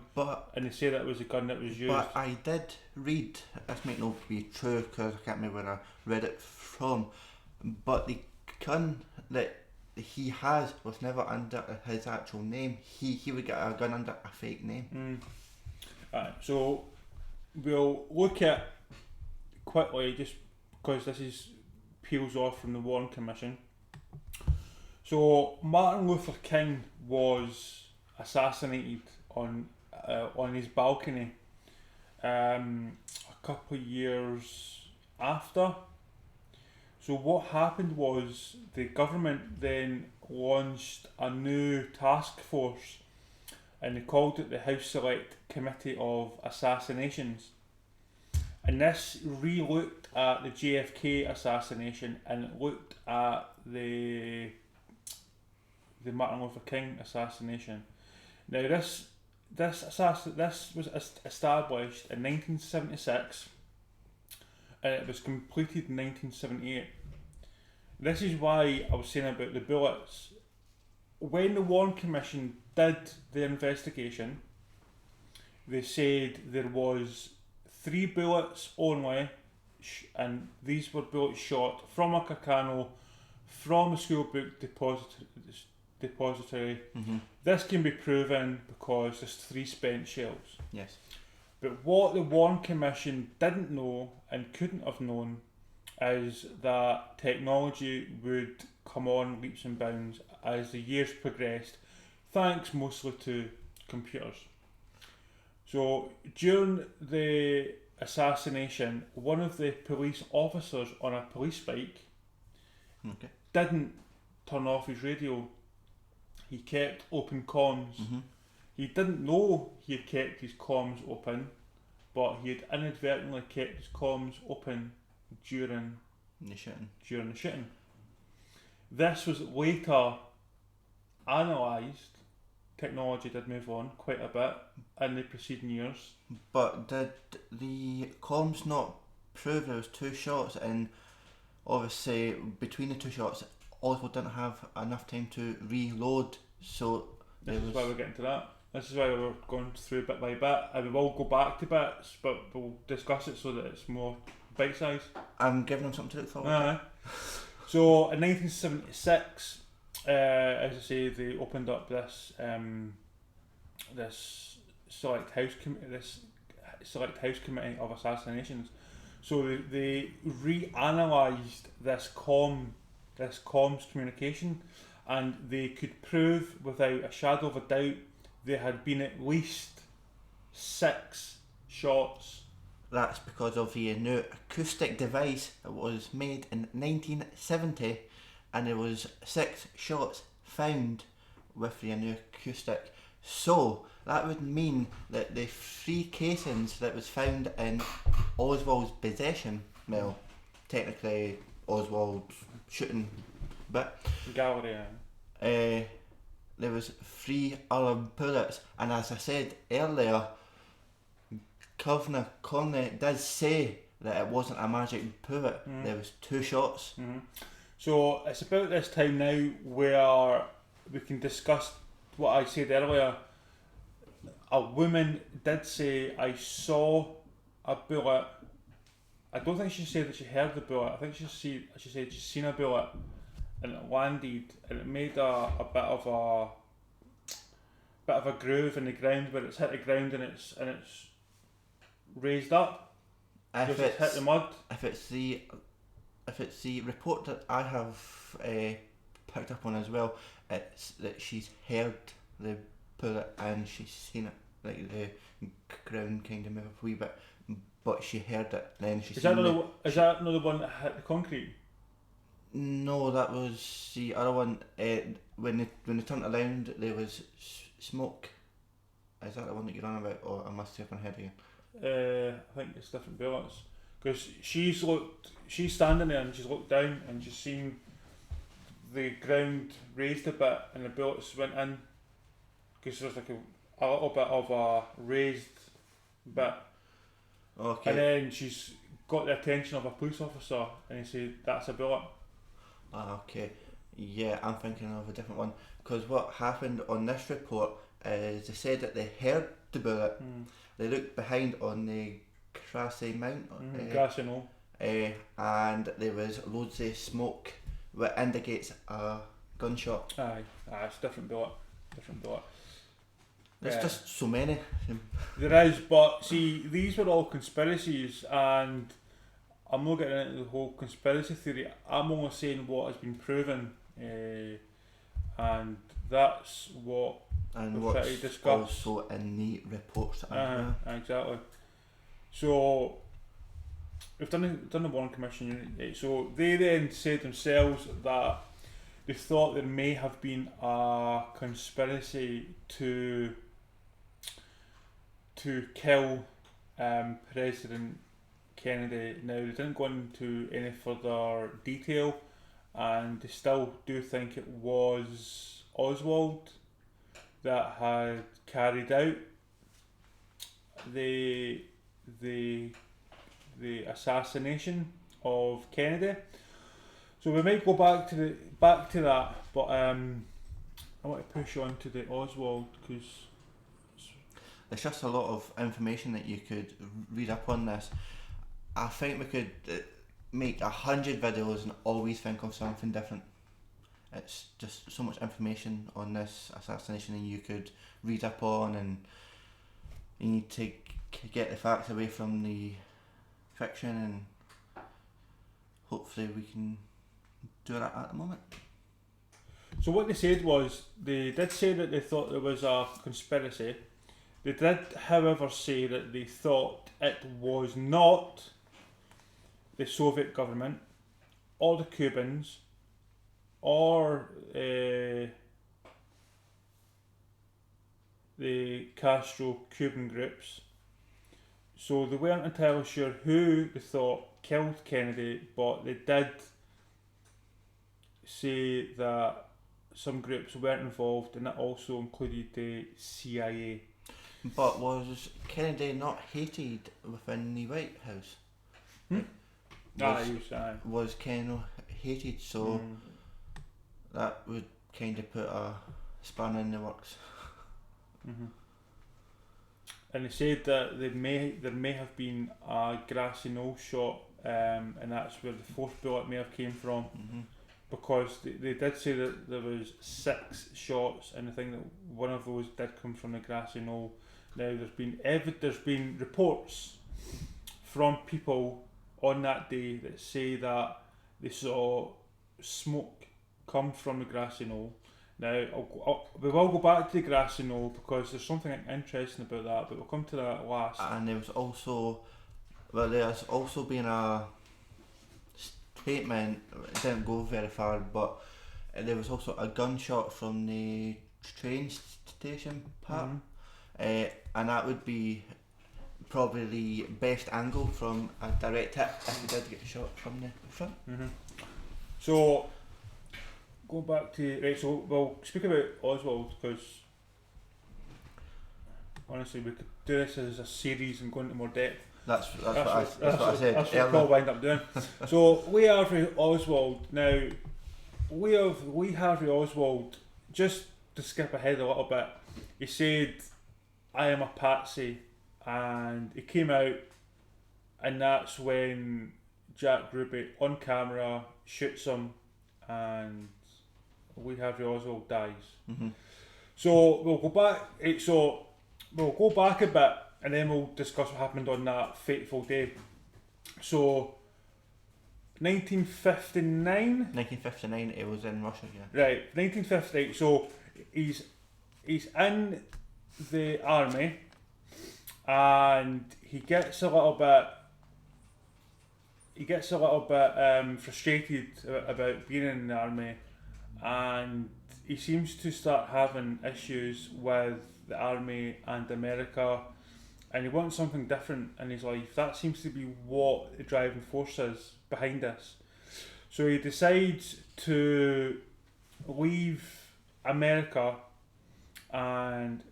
and they say that it was a gun that was used. But I did read, this might not be true because I can't remember where I read it from, but the gun that he has was never under his actual name. He would get a gun under a fake name. So we'll look at quickly, just because this is peels off from the Warren Commission. So Martin Luther King was assassinated on his balcony a couple of years after. So what happened was the government then launched a new task force, and they called it the House Select Committee of Assassinations. And this re-looked at the JFK assassination, and it looked at the Martin Luther King assassination. Now this was established in 1976, and it was completed in 1978. This is why I was saying about the bullets. When the Warren Commission did their investigation, they said there was 3 bullets only, and these were bullets shot from a Carcano, from a school book depository. This can be proven because there's 3 spent shells. Yes. But what the Warren Commission didn't know and couldn't have known is that technology would come on leaps and bounds as the years progressed, thanks mostly to computers. So during the assassination, one of the police officers on a police bike didn't turn off his radio. He kept open comms. He didn't know he had kept his comms open, but he had inadvertently kept his comms open during the shooting. This was later analysed. Technology did move on quite a bit in the preceding years. But did the comms not prove there was 2 shots, and obviously between the 2 shots Oswald didn't have enough time to reload, so this is why we're getting to that. This is why we're going through bit by bit, and we will go back to bits, but we'll discuss it so that it's more bite size. I'm giving them something to look forward to. So in 1976, as I say, they opened up this this select house committee of assassinations. So they reanalysed this comms communication, and they could prove without a shadow of a doubt there had been at least 6 shots. That's because of the new acoustic device that was made in 1970, and there was 6 shots found with the new acoustic. So that would mean that the 3 casings that was found in Oswald's possession, well, technically Oswald's shooting bit, gallery, there was 3 other bullets, and as I said earlier, Governor Conley does say that it wasn't a magic bullet. There was 2 shots. So it's about this time now where we can discuss what I said earlier. A woman did say, I saw a bullet. I don't think she said that she heard the bullet. I think she said she's seen a bullet and it landed and it made a bit of a groove in the ground where it's hit the ground and it's raised up. If it's hit the mud. If it's the report that I have picked up on as well, it's that she's heard the bullet and she's seen it, like the ground kind of move a wee bit, but she heard it. Then she. Is that another one that hit the concrete? No, that was the other one. When they turned around, there was smoke. Is that the one that you're on about, or I must have my head again? I think it's different bullets. Because she's standing there and she's looked down and she's seen the ground raised a bit and the bullets went in. Because there's like a little bit of a raised bit. Okay. And then she's got the attention of a police officer and he said, that's a bullet. Okay. Yeah, I'm thinking of a different one. Because what happened on this report is they said that they heard the bullet. They looked behind on the grassy mount. Grassy knoll. And there was loads of smoke, which indicates a gunshot. Aye, it's different bullet. There's just so many. There is, but see, these were all conspiracies, and I'm not getting into the whole conspiracy theory. I'm only saying what has been proven, and that's what we're trying to discuss. Also in the reports. Exactly. So we've done the Warren Commission unit. So they then said themselves that they thought there may have been a conspiracy to kill President Kennedy. Now they didn't go into any further detail, and they still do think it was Oswald that had carried out the assassination of Kennedy. So we might go back to that, but I want to push on to the Oswald because there's just a lot of information that you could read up on this. I think we could make 100 videos and always think of something different. It's just so much information on this assassination and you could read up on, and you need to get the facts away from the fiction, and hopefully we can do that at the moment. So what they said was, they did say that they thought there was a conspiracy. They did, however, say that they thought it was not the Soviet government or the Cubans or the Castro-Cuban groups. So they weren't entirely sure who they thought killed Kennedy, but they did say that some groups weren't involved, and that also included the CIA. But was Kennedy not hated within the White House? Was Kennedy hated, so that would kind of put a spanner in the works. And they said that there may have been a grassy knoll shot, and that's where the fourth bullet may have came from. Because they did say that there was 6 shots, and I think that one of those did come from the grassy knoll. Now there's been reports from people on that day that say that they saw smoke come from the grassy knoll. Now we will go back to the grassy knoll because there's something interesting about that, but we'll come to that last. And there's also been a statement, it didn't go very far, but there was also a gunshot from the train station part, and that would be probably the best angle from a direct hit if we did get shot from the front. So go back to so we'll speak about Oswald because honestly we could do this as a series and go into more depth. That's what I said. That's what Paul wound up doing. So Lee Harvey Oswald. Now, Lee Harvey Oswald, just to skip ahead a little bit, he said, "I am a patsy," and he came out, and that's when Jack Ruby on camera shoots him, and Lee Harvey Oswald dies. Mm-hmm. So we'll go back. We'll go back a bit, and then we'll discuss what happened on that fateful day. So, 1959. 1959. It was in Russia, yeah. Right, 1958. So he's in the army, and he gets a little bit frustrated about being in the army, and he seems to start having issues with the army and America, and he wants something different in his life. That seems to be what the driving force is behind this. So he decides to leave America and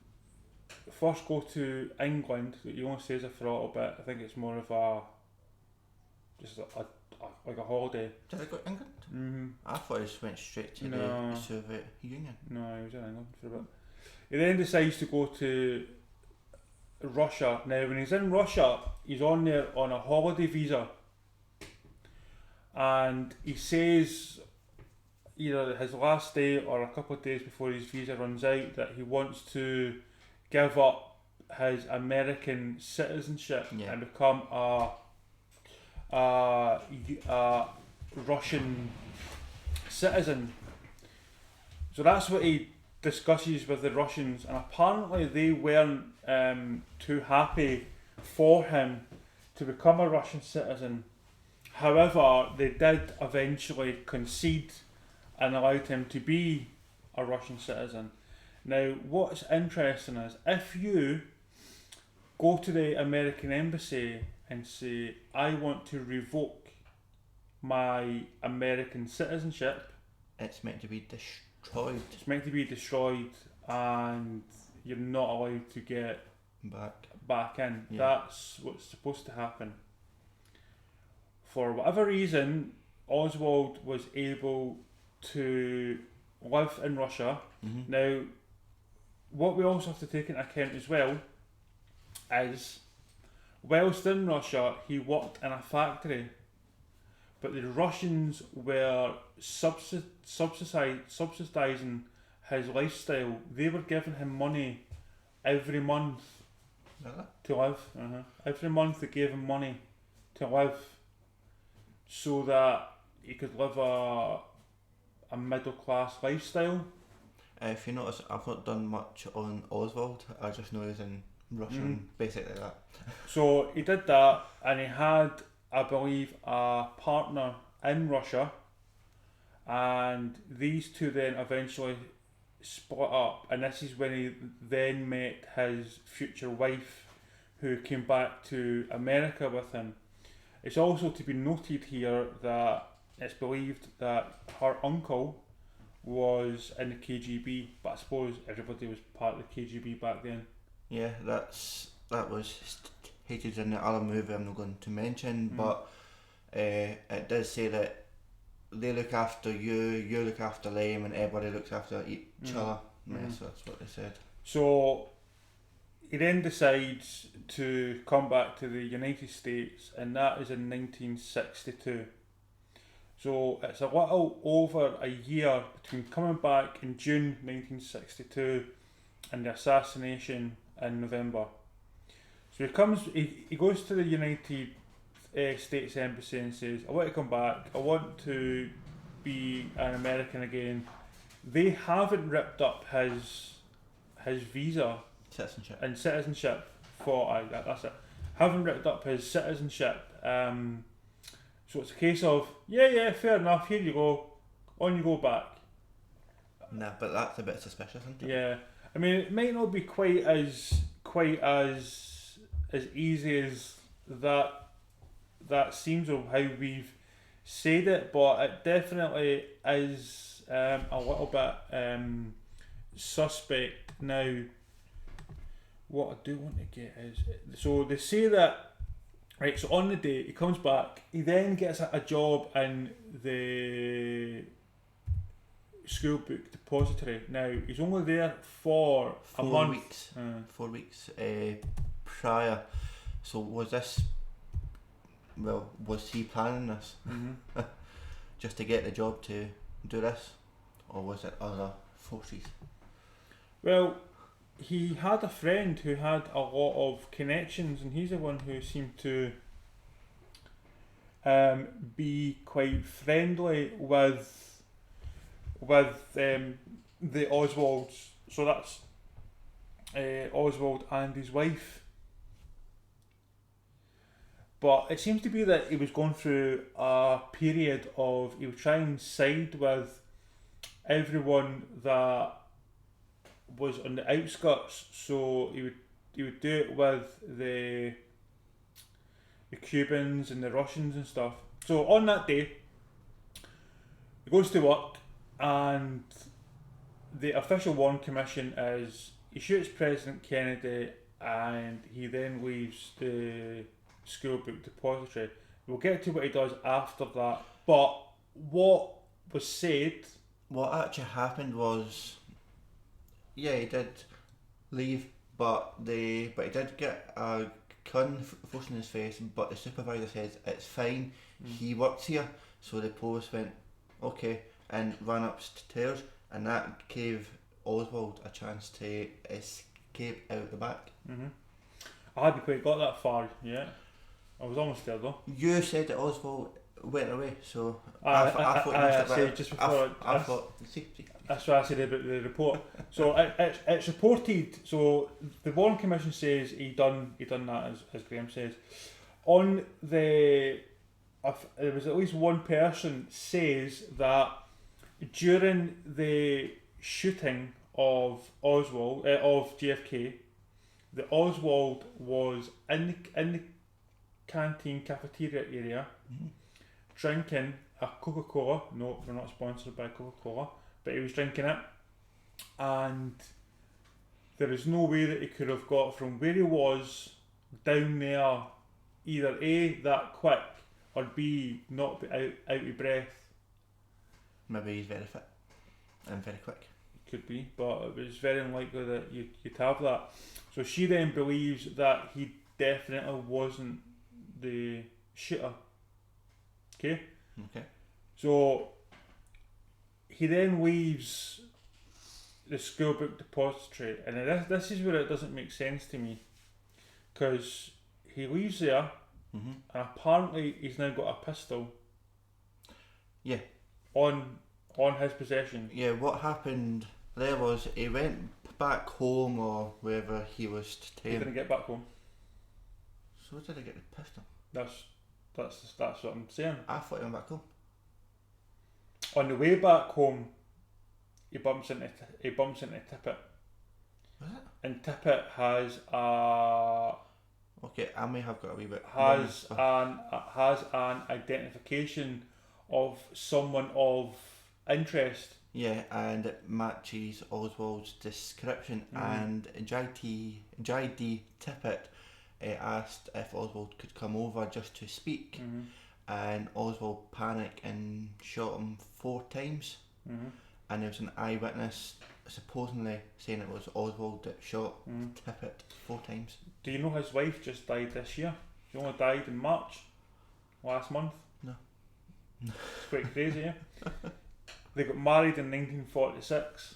first go to England. He only stays there for a little bit. I think it's more of just like a holiday. Did he go to England? Mm-hmm. I thought he just went straight to the Soviet Union. No, he was in England for a bit. He then decides to go to Russia. Now, when he's in Russia, he's on there on a holiday visa, and he says either his last day or a couple of days before his visa runs out that he wants to give up his American citizenship and become a Russian citizen. So that's what he discusses with the Russians, and apparently they weren't too happy for him to become a Russian citizen. However, they did eventually concede and allowed him to be a Russian citizen. Now, what's interesting is if you go to the American embassy and say, "I want to revoke my American citizenship," it's meant to be destroyed. It's meant to be destroyed, and you're not allowed to get back in. Yeah. That's what's supposed to happen. For whatever reason, Oswald was able to live in Russia. Mm-hmm. Now, what we also have to take into account as well is, whilst in Russia, he worked in a factory, but the Russians were subsidising his lifestyle. They were giving him money every month to live. Every month they gave him money to live, so that he could live a middle class lifestyle. If you notice, I've not done much on Oswald. I just know he's in Russia and basically that. So he did that, and he had, I believe, a partner in Russia, and these two then eventually split up, and this is when he then met his future wife, who came back to America with him. It's also to be noted here that it's believed that her uncle was in the KGB, but I suppose everybody was part of the KGB back then. Yeah, that was stated in the other movie I'm not going to mention, but it does say that they look after you look after them, and everybody looks after each other. Yes, that's what they said. So he then decides to come back to the United States, and that is in 1962. So it's a little over a year between coming back in June 1962 and the assassination in November. So he goes to the United States Embassy and says, "I want to come back, I want to be an American again." They haven't ripped up his visa citizenship for that's it. Haven't ripped up his citizenship. So it's a case of yeah, fair enough. Here you go, on you go back. Nah, but that's a bit suspicious, isn't it? Yeah, I mean, it might not be quite as easy as that seems, or how we've said it, but it definitely is a little bit suspect. Now, what I do want to get is, so they say that Right, so on the day, he comes back, he then gets a job in the school book depository. Now, he's only there for a month. 4 weeks prior. So was he planning this? Mm-hmm. Just to get the job to do this? Or was it other forces? Well, he had a friend who had a lot of connections, and he's the one who seemed to be quite friendly with the Oswalds. So that's Oswald and his wife. But it seems to be that he was going through a period of, he would try and side with everyone that was on the outskirts. So he would do it with the Cubans and the Russians and stuff. So on that day, he goes to work, and the official Warren Commission is he shoots President Kennedy, and he then leaves the school book depository. We'll get to what he does after that, but what was said... What actually happened was, yeah, he did leave, but he did get a gun forced in his face, but the supervisor says it's fine, he works here. So the police went, okay, and ran upstairs, and that gave Oswald a chance to escape out the back. Mm-hmm. I hadn't quite got that far yet. I was almost there though. You said that Oswald went away, so I thought just before I thought. That's what I said about the report. So it's reported. So the Warren Commission says he done that as Graeme says. On there was at least one person says that during the shooting of Oswald of JFK, the Oswald was in the canteen cafeteria area, drinking a Coca-Cola. No, we're not sponsored by Coca-Cola, but he was drinking it, and there is no way that he could have got from where he was down there either A, that quick, or B, not be out of breath. Maybe he's very fit and very quick. Could be, but it was very unlikely that you'd have that. So she then believes that he definitely wasn't the shooter. Okay? Okay. So he then leaves the school book depository, and this is where it doesn't make sense to me, because he leaves there, and apparently he's now got a pistol. Yeah. On his possession. Yeah. What happened there was he went back home or wherever he was staying. He didn't get back home. So where did I get the pistol? That's what I'm saying. I thought he went back home. On the way back home, he bumps into Tippett. Was it? And Tippett has a... Okay, I may have got a wee bit... Has an identification of someone of interest. Yeah, and it matches Oswald's description, and J.D. Tippett asked if Oswald could come over just to speak, and Oswald panicked and shot him 4 times, and there was an eyewitness supposedly saying it was Oswald that shot Tippett 4 times. Do you know his wife just died this year? She only died in March, last month. No. It's quite crazy, yeah? They got married in 1946,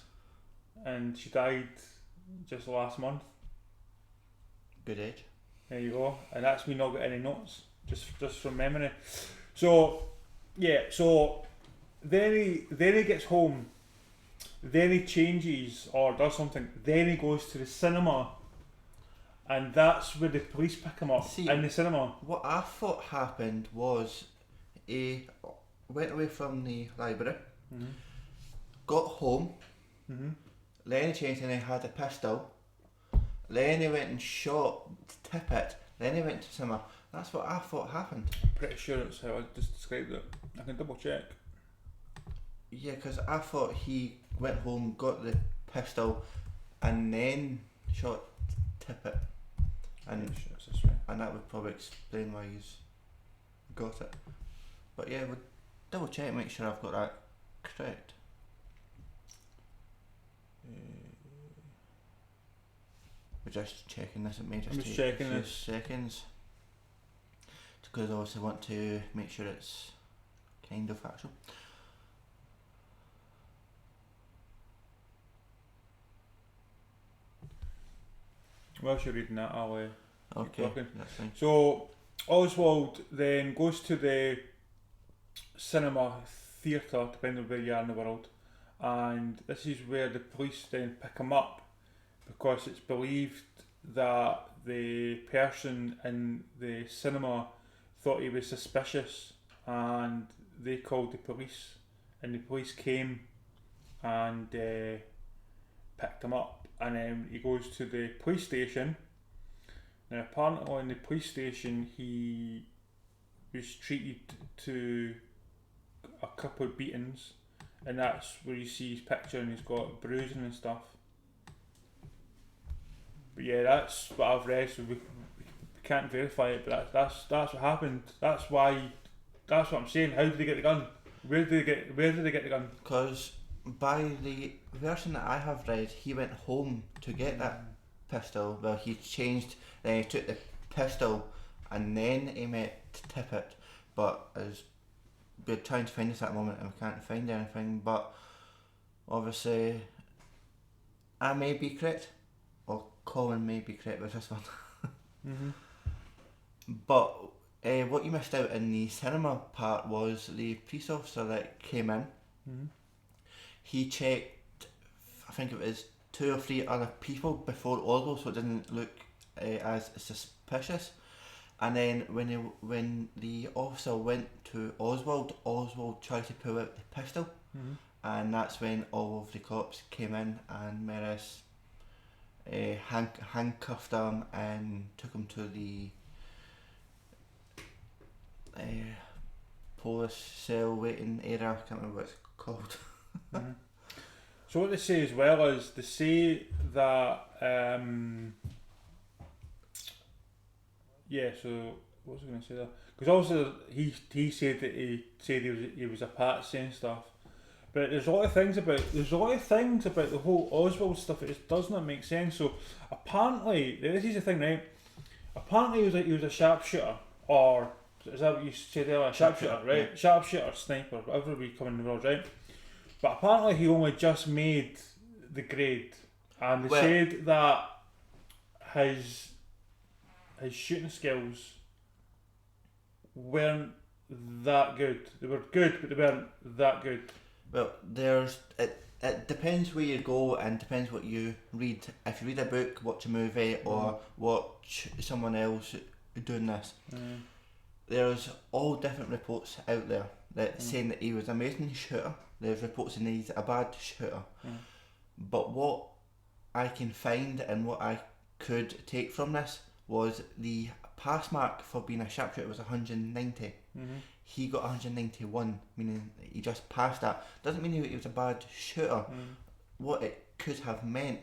and she died just last month. Good age. There you go, and that's me not got any notes, just from memory. So yeah, so then he gets home, then he changes or does something, then he goes to the cinema, and that's where the police pick him up. In the cinema. What I thought happened was he went away from the library, got home, then he changed and he had a pistol, then he went and shot Tippett, then he went to cinema. That's what I thought happened. I'm pretty sure that's how I just described it. I can double check. Yeah, because I thought he went home, got the pistol, and then shot Tippett. and it's this way. And that would probably explain why he's got it. But yeah, we'll double check, make sure I've got that correct. We're just checking this. It may just take a few seconds, because I also want to make sure it's kind of factual. Whilst you're reading that, I'll okay, that's fine. So Oswald then goes to the cinema theatre, depending on where you are in the world, and this is where the police then pick him up, because it's believed that the person in the cinema thought he was suspicious, and they called the police, and the police came and picked him up, and then he goes to the police station. Now apparently in the police station he was treated to a couple of beatings, and that's where you see his picture and he's got bruising and stuff. But yeah, that's what I've read, so we can't verify it, but that's what happened. That's what I'm saying. How did they get the gun? Where did they get the gun? Because by the version that I have read, he went home to get that pistol. Well, he changed, then he took the pistol and then he met Tippett, but as we're trying to find this at the moment and we can't find anything, but obviously I may be correct, or Colin may be correct with this one. But what you missed out in the cinema part was the police officer that came in. He checked, I think it was 2 or 3 other people before Oswald, so it didn't look as suspicious. And then when the officer went to Oswald tried to pull out the pistol, and that's when all of the cops came in and Maris handcuffed him and took him to the police cell waiting area. I can't remember what it's called. So what they say as well is they say that so what was I going to say there? Because also he said that he was a patsy and stuff, but there's a lot of things about the whole Oswald stuff that just does not make sense. So apparently, this is the thing, right? Apparently he was a sharpshooter, or is that what you said earlier? Sharpshooter, right? Yeah. Sharpshooter, sniper, whatever we come in the world, right? But apparently he only just made the grade, and they said that his shooting skills weren't that good. They were good, but they weren't that good. Well, it depends where you go and depends what you read. If you read a book, watch a movie, or watch someone else doing this, there's all different reports out there that saying that he was an amazing shooter. There's reports saying he's a bad shooter. But what I can find and what I could take from this was the pass mark for being a sharpshooter was 190. He got 191, meaning he just passed that. Doesn't mean he was a bad shooter. What it could have meant,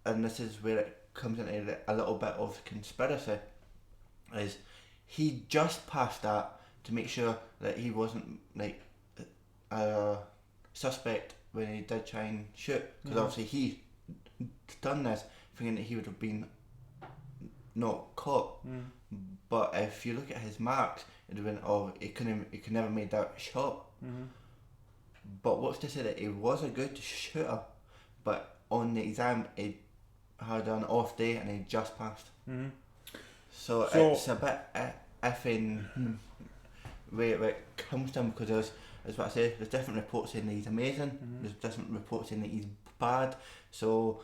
and this is where it comes into a little bit of conspiracy, is he just passed that to make sure that he wasn't like a suspect when he did try and shoot, because obviously he done this thinking that he would have been not caught. But if you look at his marks, it would have been, he could never made that shot. But what's to say that he was a good shooter, but on the exam he had an off day and he just passed. So it's a bit iffy where it comes to him, because as what I say, there's different reports saying that he's amazing, there's different reports saying that he's bad. So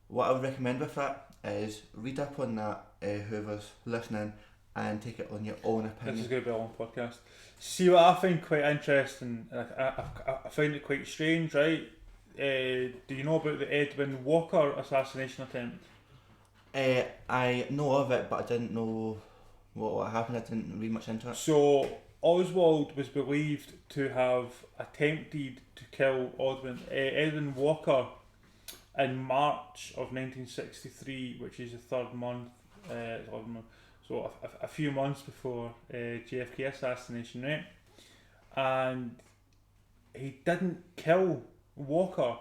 what I would recommend with that is read up on that, whoever's listening, and take it on your own opinion. This is going to be a long podcast. See, what I find quite interesting, I find it quite strange, right? Do you know about the Edwin Walker assassination attempt? I know of it, but I didn't know what happened. I didn't read much into it. So Oswald was believed to have attempted to kill Edwin Walker in March of 1963, which is the 3rd month So a few months before JFK assassination, right? And he didn't kill Walker.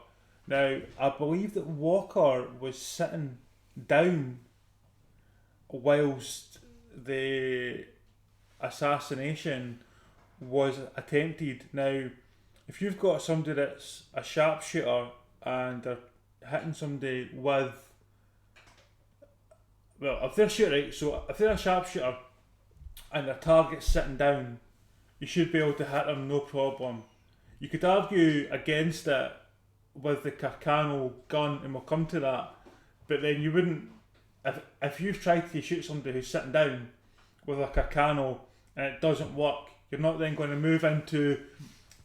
Now, I believe that Walker was sitting down whilst the assassination was attempted. Now, if you've got somebody that's a sharpshooter and they're hitting somebody with, well, if they're shooting, right, so if they're a sharpshooter and their target's sitting down, you should be able to hit them no problem. You could argue against it with the Carcano gun, and we'll come to that, but then you wouldn't, if you've tried to shoot somebody who's sitting down with a Carcano and it doesn't work, you're not then going to move into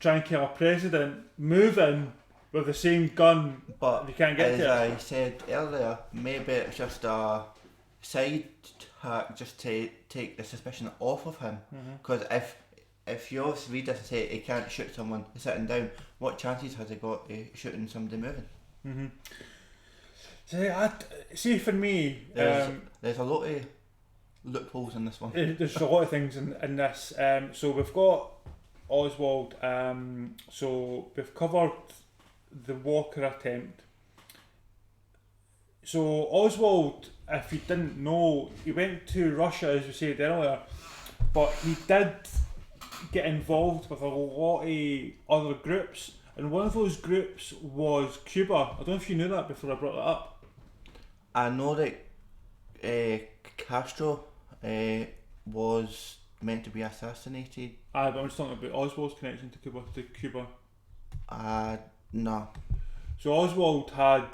try and kill a president, move in with the same gun, but you can't get to it. As I said earlier, maybe it's just a side hack just to take the suspicion off of him, because if you obviously read this and say he can't shoot someone sitting down, what chances has he got of shooting somebody moving? See, for me, there's a lot of loopholes in this one. There's a lot of things in this. So we've got Oswald. So we've covered the Walker attempt. So Oswald, if you didn't know, he went to Russia, as we said earlier, but he did get involved with a lot of other groups, and one of those groups was Cuba. I don't know if you knew that before I brought that up. I know that Castro was meant to be assassinated. But I'm just talking about Oswald's connection to Cuba. No. So Oswald had,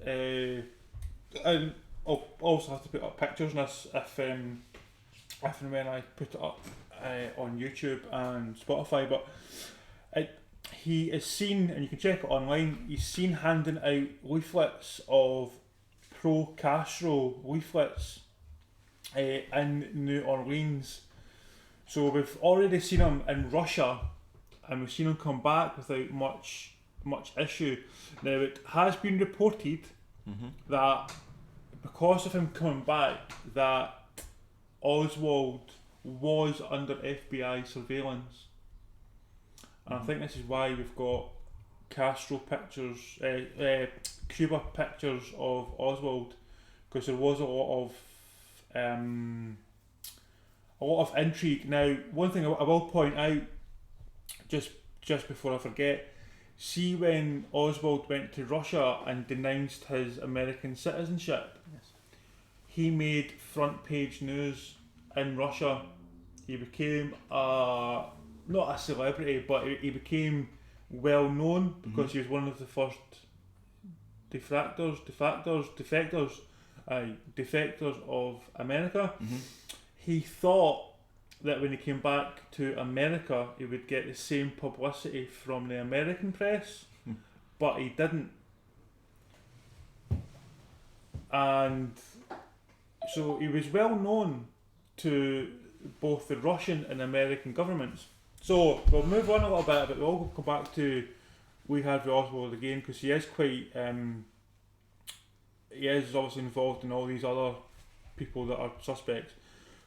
and I'll also have to put up pictures in this if and when I put it up on YouTube and Spotify, but he is seen, and you can check it online, he's seen handing out leaflets of pro-Castro leaflets in New Orleans. So we've already seen him in Russia, and we've seen him come back without much issue. Now, it has been reported that because of him coming back, that Oswald was under FBI surveillance, and I think this is why we've got Castro pictures, Cuba pictures of Oswald, because there was a lot of intrigue. Now, one thing I will point out, just before I forget, see when Oswald went to Russia and denounced his American citizenship, he made front page news in Russia. He became not a celebrity, but he became well known because he was one of the first defectors of America. He thought that when he came back to America, he would get the same publicity from the American press, but he didn't. And so he was well known to both the Russian and American governments. So we'll move on a little bit, but we'll come back to Harvey Oswald again, because he is quite, he is obviously involved in all these other people that are suspects.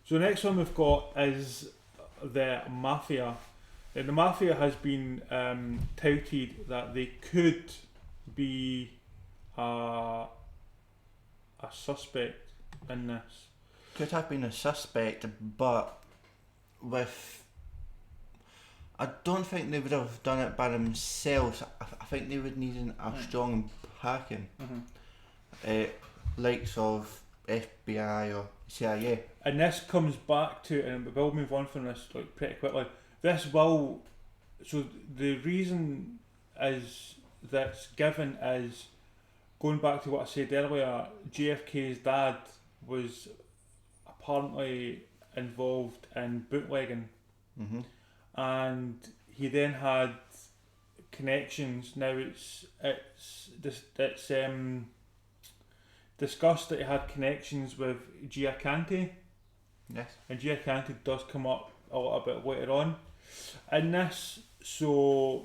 So the next one we've got is the mafia. And the mafia has been touted that they could be a suspect in this. Could have been a suspect, but I don't think they would have done it by themselves. I think they would need a strong backing, likes of FBI or CIA. And this comes back to, and we'll move on from this pretty quickly. So the reason is that's given is, going back to what I said earlier, JFK's dad was apparently involved in bootlegging, and he then had connections. Now it's discussed that he had connections with Giacanti. Yes. And Giacanti does come up a little bit later on in this. So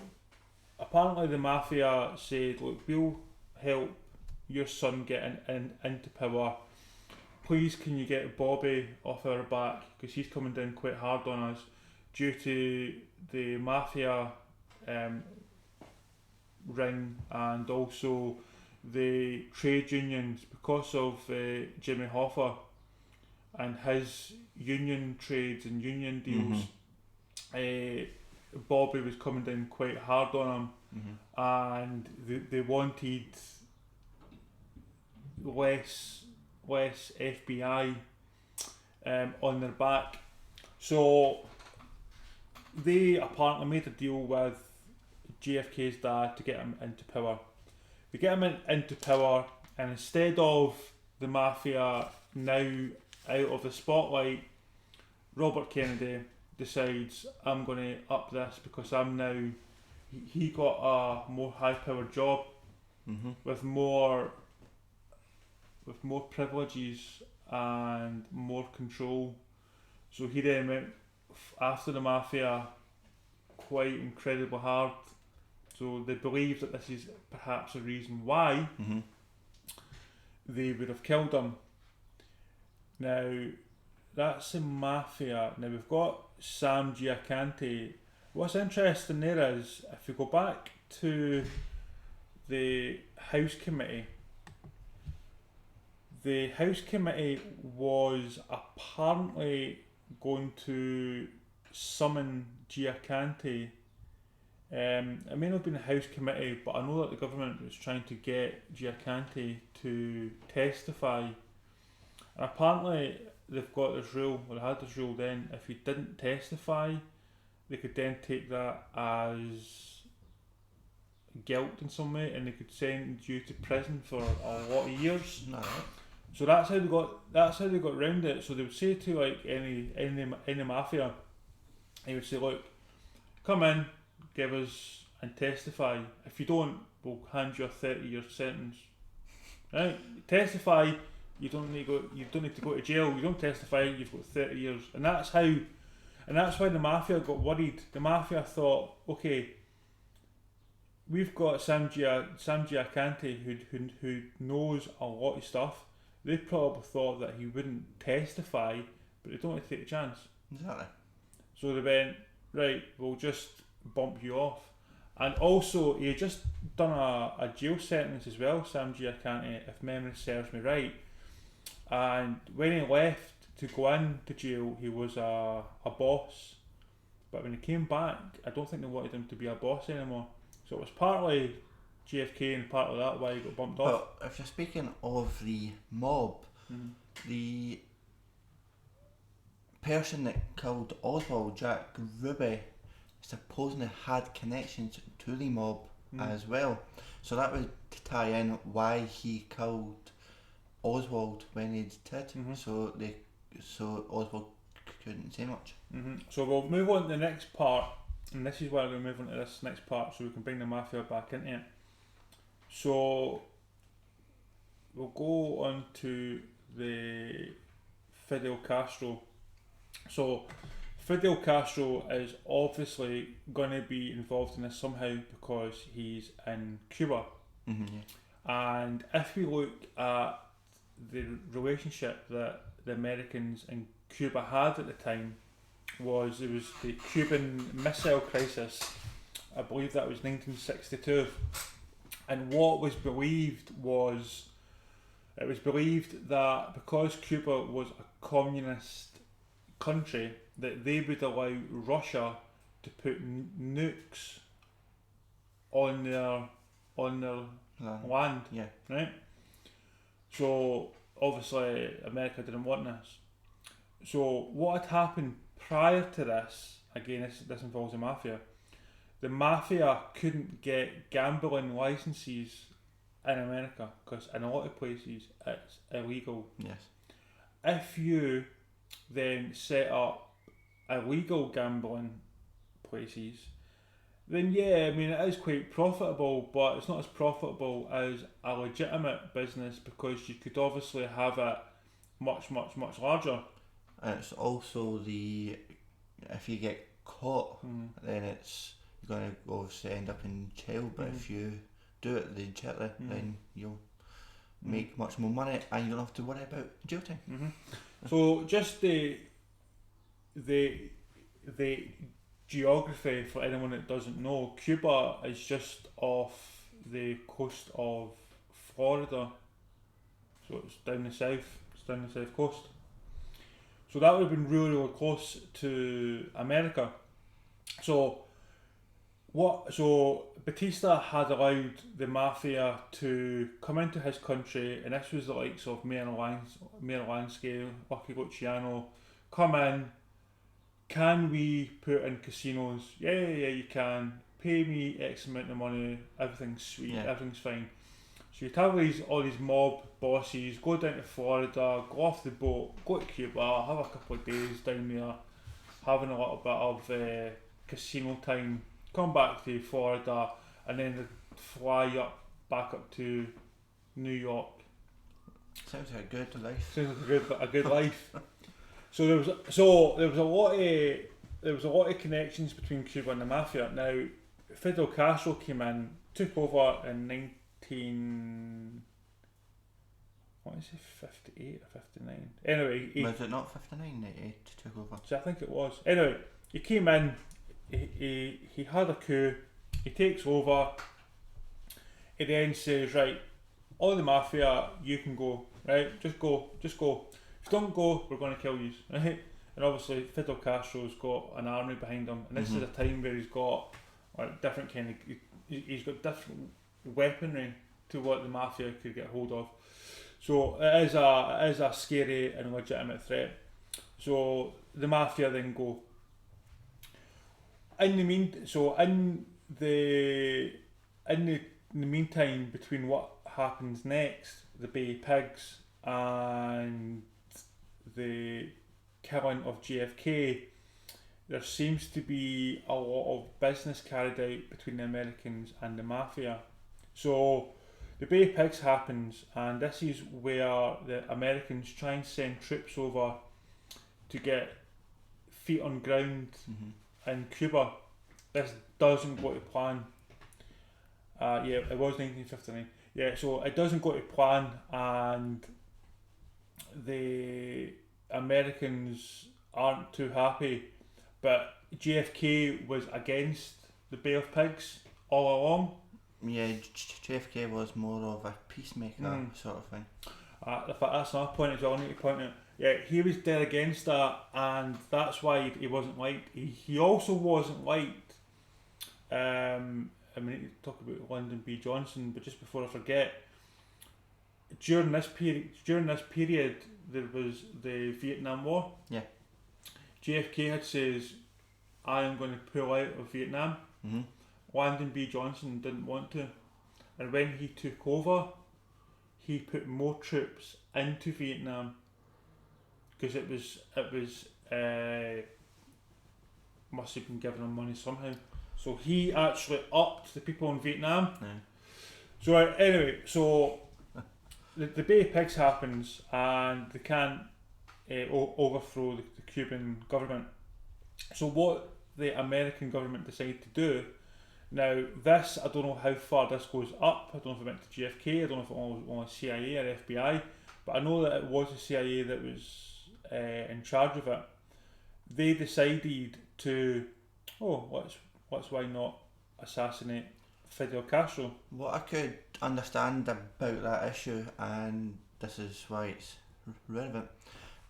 apparently the mafia said, look, we'll help your son get into power, please can you get Bobby off our back, because he's coming down quite hard on us due to the mafia ring, and also the trade unions, because of Jimmy Hoffa and his union trades and union deals. Bobby was coming down quite hard on him, and they wanted less FBI on their back. So they apparently made a deal with JFK's dad to get him into power. They get him into power, and instead of the mafia now out of the spotlight, Robert Kennedy decides, I'm going to up this, because I'm now, he got a more high powered job with more privileges and more control. So he then went after the mafia quite incredibly hard. So they believe that this is perhaps a reason why they would have killed him. Now, that's the mafia. Now we've got Sam Giacanti. What's interesting there is, if you go back to the House Committee was apparently going to summon Giacanti. It may not have been a House Committee, but I know that the government was trying to get Giacanti to testify. And apparently they've got this rule, or they had this rule then, if he didn't testify, they could then take that as guilt in some way, and they could send you to prison for a lot of years. No. So that's how they got around it. So they would say to like any mafia, he would say, look, come in, give us and testify. If you don't, we'll hand you a 30-year sentence. Right? Testify. You don't need to go to jail. You don't testify, you've got 30 years. And that's why the mafia got worried. The mafia thought, okay, we've got Sam Giacanti who knows a lot of stuff. They probably thought that he wouldn't testify, but they don't want to take a chance. Exactly. So they went, right, we'll just bump you off. And also, he had just done a jail sentence as well, Sam Giacanti, if memory serves me right. And when he left to go into jail, he was a boss. But when he came back, I don't think they wanted him to be a boss anymore. So it was partly JFK and partly that why he got bumped off. But if you're speaking of the mob, the person that killed Oswald, Jack Ruby, supposedly had connections to the mob as well. So that would tie in why he killed Oswald when he did. So Oswald couldn't say much. So we'll move on to the next part, and this is where we'll move on to this next part so we can bring the mafia back into it. So we'll go on to the Fidel Castro. So Fidel Castro is obviously going to be involved in this somehow because he's in Cuba. And if we look at the relationship that the Americans in Cuba had at the time, it was the Cuban Missile Crisis. I believe that was 1962. And what was believed was, it was believed that because Cuba was a communist country, that they would allow Russia to put nukes on their land. Yeah. Right? So obviously America didn't want this. So what had happened prior to this, again this involves the mafia, the mafia couldn't get gambling licenses in America because in a lot of places it's illegal. Yes. If you then set up illegal gambling places, then yeah, I mean it is quite profitable, but it's not as profitable as a legitimate business because you could obviously have it much larger. And it's also if you get caught, then you're going to obviously end up in jail. But if you do it legitimately, then you'll make much more money, and you don't have to worry about jail time. So just the geography for anyone that doesn't know, Cuba is just off the coast of Florida, so it's down the south. It's down the south coast. So that would have been really, really close to America. So Batista had allowed the mafia to come into his country, and this was the likes of Mayor Lansky, Lucky Luciano, come in. Can we put in casinos? Yeah, you can. Pay me X amount of money. Everything's sweet. Everything's fine. So you'd have all these mob bosses go down to Florida, go off the boat, go to Cuba, have a couple of days down there, having a little bit of casino time, come back to Florida, and then they'd fly back up to New York. Sounds like a good life. Sounds like a good life. So there was a lot of connections between Cuba and the mafia. Now, Fidel Castro came in, took over in 58 or 59. Anyway, was it not 59 that he took over? So I think it was. Anyway, he came in, he had a coup, he takes over, he then says, right, all the mafia, you can go, right, just go. If you don't go, we're going to kill you, right? And obviously Fidel Castro's got an army behind him, and this is a time where he's got different kind of, he's got different weaponry to what the mafia could get hold of. So it is a scary and legitimate threat. So the mafia then go. In the meantime, between what happens next, the Bay Pigs and the killing of JFK, there seems to be a lot of business carried out between the Americans and the mafia. So the Bay Pigs happens, and this is where the Americans try and send troops over to get feet on ground in Cuba. This doesn't go to plan. It was 1959. Yeah, so it doesn't go to plan, and the Americans aren't too happy. But JFK was against the Bay of Pigs all along. Yeah, JFK was more of a peacemaker sort of thing. In fact, that's another point as well I need to point out. Yeah, he was dead against that, and that's why he wasn't liked. He also wasn't liked. I need to talk about Lyndon B. Johnson, but just before I forget, during this period, there was the Vietnam War. Yeah. JFK had says, I am going to pull out of Vietnam. Lyndon B. Johnson didn't want to, and when he took over, he put more troops into Vietnam because it was must have been giving him money somehow. So he actually upped the people in Vietnam. So anyway, so the Bay of Pigs happens, and they can't overthrow the Cuban government. So what the American government decided to do. Now, this, I don't know how far this goes up. I don't know if it went to JFK, I don't know if it was only CIA or FBI, but I know that it was the CIA that was in charge of it. They decided to, let's why not assassinate Fidel Castro. What I could understand about that issue, and this is why it's relevant,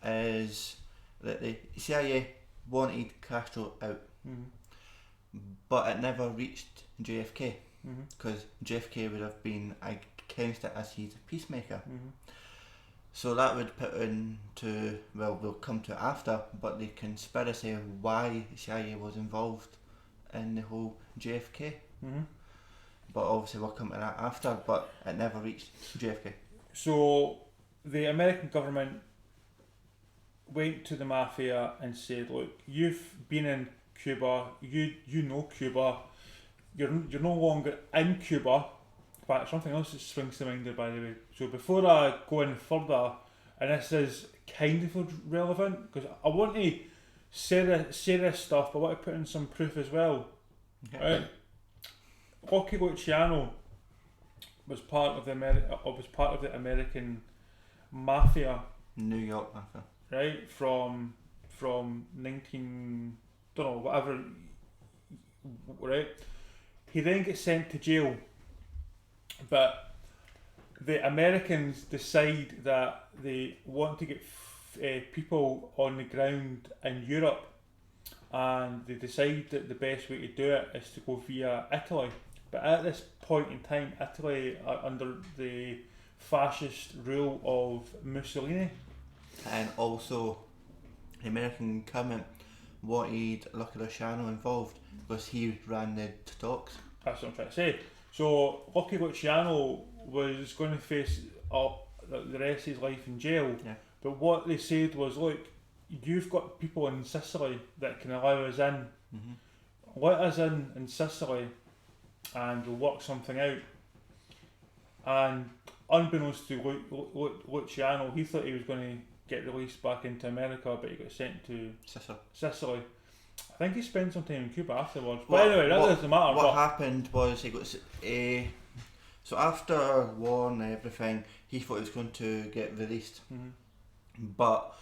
is that the CIA wanted Castro out. But it never reached JFK because JFK would have been against it as he's a peacemaker. So that would put into, well, we'll come to it after, but the conspiracy of why the CIA was involved in the whole JFK. But obviously we'll come to that after, but it never reached JFK. So the American government went to the mafia and said, look, you've been in Cuba, you know Cuba, you're no longer in Cuba. In fact, something else that swings to mind there, by the way. So before I go any further, and this is kind of relevant, because I want to say this stuff, but I want to put in some proof as well. Okay. Right? Lucky Luciano was part of the American mafia. New York mafia. Right, from 19 don't know whatever. Right, he then gets sent to jail, but the Americans decide that they want to get people on the ground in Europe, and they decide that the best way to do it is to go via Italy. But at this point in time, Italy are under the fascist rule of Mussolini. And also, the American government wanted Lucky Luciano involved because he ran the talks. That's what I'm trying to say. So Lucky Luciano was going to face the rest of his life in jail. Yeah. But what they said was, look, you've got people in Sicily that can allow us in. Mm-hmm. Let us in Sicily and we'll work something out. And unbeknownst to Luciano, he thought he was going to get released back into America, but he got sent to Sicily. I think he spent some time in Cuba afterwards. But anyway, that doesn't matter. What happened was he got so after war and everything, he thought he was going to get released. Mm-hmm. But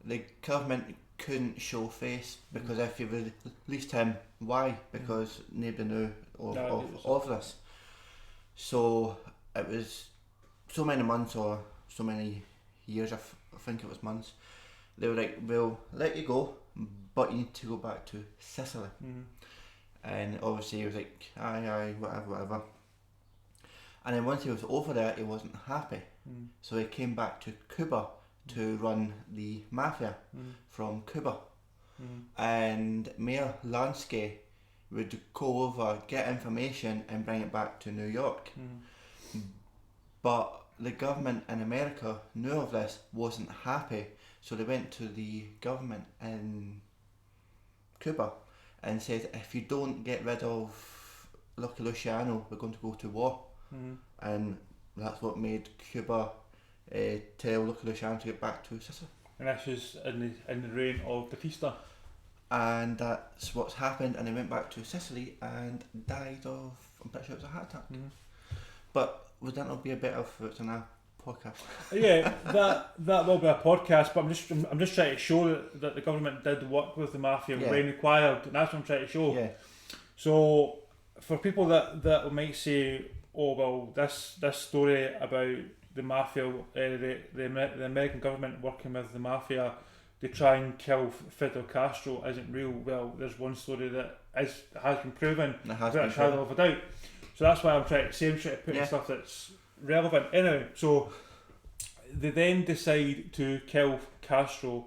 the government couldn't show face because if you released him, why? Because nobody knew of this. So it was so many months or so many years, I think it was months. They were like, we'll let you go, but you need to go back to Sicily. Mm-hmm. And obviously he was like, aye, whatever. And then once he was over there, he wasn't happy. Mm. So he came back to Cuba to run the mafia from Cuba. And Mayor Lansky would go over, get information and bring it back to New York. But the government in America knew of this, wasn't happy, so they went to the government in Cuba and said, if you don't get rid of Lucky Luciano, we're going to go to war. And that's what made Cuba tell Lucky Luciano to get back to Sicily. And this was in the reign of Batista. And that's what's happened, and he went back to Sicily and died of, I'm pretty sure it was a heart attack. But would that not be a bit of it's in a podcast? Yeah, that will be a podcast, but I'm just trying to show that the government did work with the mafia when required, and that's what I'm trying to show. Yeah. So for people that might say, oh well, this story about the mafia, the American government working with the mafia to try and kill Fidel Castro isn't real. Well, there's one story that has been proven without a shadow of a doubt. So that's why I'm trying to put in stuff that's relevant. Anyway, so they then decide to kill Castro,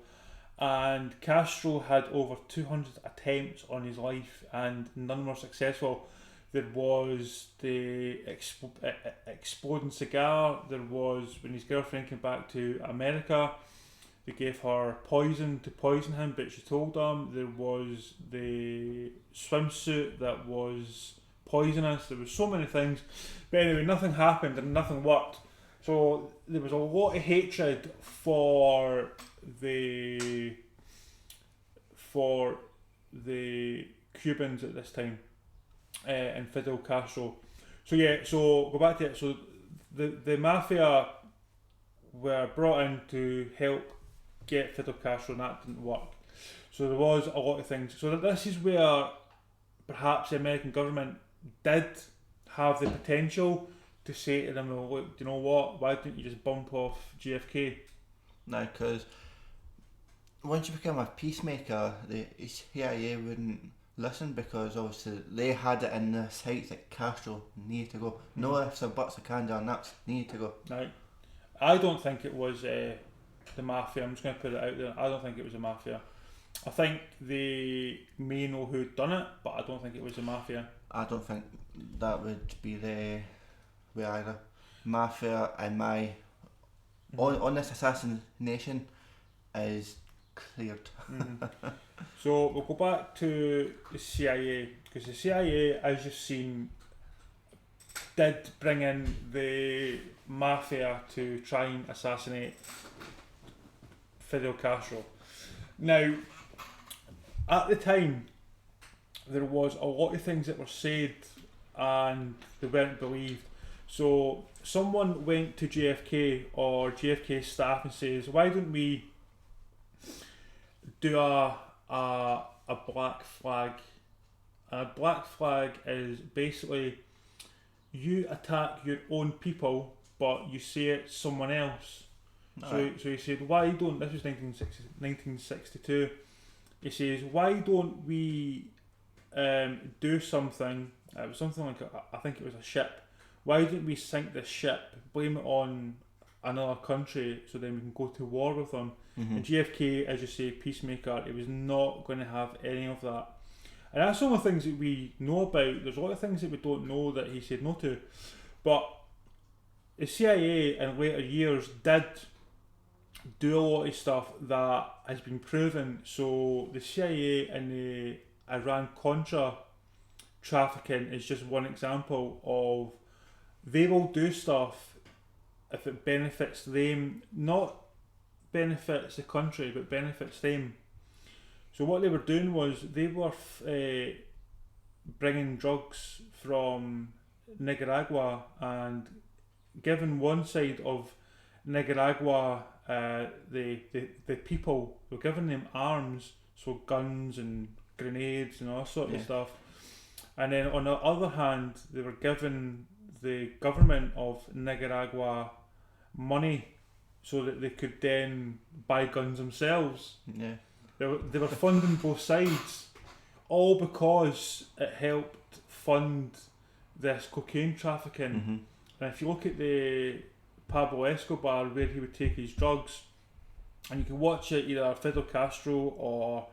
and Castro had over 200 attempts on his life and none were successful. There was the exploding cigar, there was when his girlfriend came back to America, they gave her poison to poison him, but she told him. There was the swimsuit that was poisonous. There was so many things, but anyway, nothing happened and nothing worked. So there was a lot of hatred for the Cubans at this time, and Fidel Castro. So go back to it. So the mafia were brought in to help get Fidel Castro, and that didn't work. So there was a lot of things. So this is where perhaps the American government did have the potential to say to them, well, look, do you know what, why didn't you just bump off JFK? No, because once you become a peacemaker, the CIA wouldn't listen, because obviously they had it in their sights that Castro needed to go. No ifs or buts or candy or nuts, needed to go. Right. I don't think it was the mafia. I'm just going to put it out there. I don't think it was the mafia. I think they may know who'd done it, but I don't think it was the mafia. I don't think that would be the way either. Mafia and my on this assassination is cleared. So we'll go back to the CIA, because the CIA, as you've seen, did bring in the mafia to try and assassinate Fidel Castro. Now, at the time, there was a lot of things that were said and they weren't believed. So someone went to JFK or JFK staff and says, why don't we do a black flag? A black flag is basically you attack your own people, but you say it's someone else. So he said, why don't, this was 1962, he says, why don't we do something, it was something like, I think it was a ship, why don't we sink the ship, blame it on another country, so then we can go to war with them. And JFK, as you say, peacemaker, he was not going to have any of that. And that's some of the things that we know about. There's a lot of things that we don't know that he said no to. But the CIA in later years did do a lot of stuff that has been proven. So the CIA and the Iran-Contra trafficking is just one example of they will do stuff if it benefits them, not benefits the country, but benefits them. So what they were doing was they were bringing drugs from Nicaragua and giving one side of Nicaragua the people, they were giving them arms, so guns and grenades and all sorts of stuff. And then on the other hand, they were giving the government of Nicaragua money so that they could then buy guns themselves. Yeah. They were funding both sides, all because it helped fund this cocaine trafficking. And if you look at the Pablo Escobar, where he would take his drugs, and you can watch it either Fidel Castro or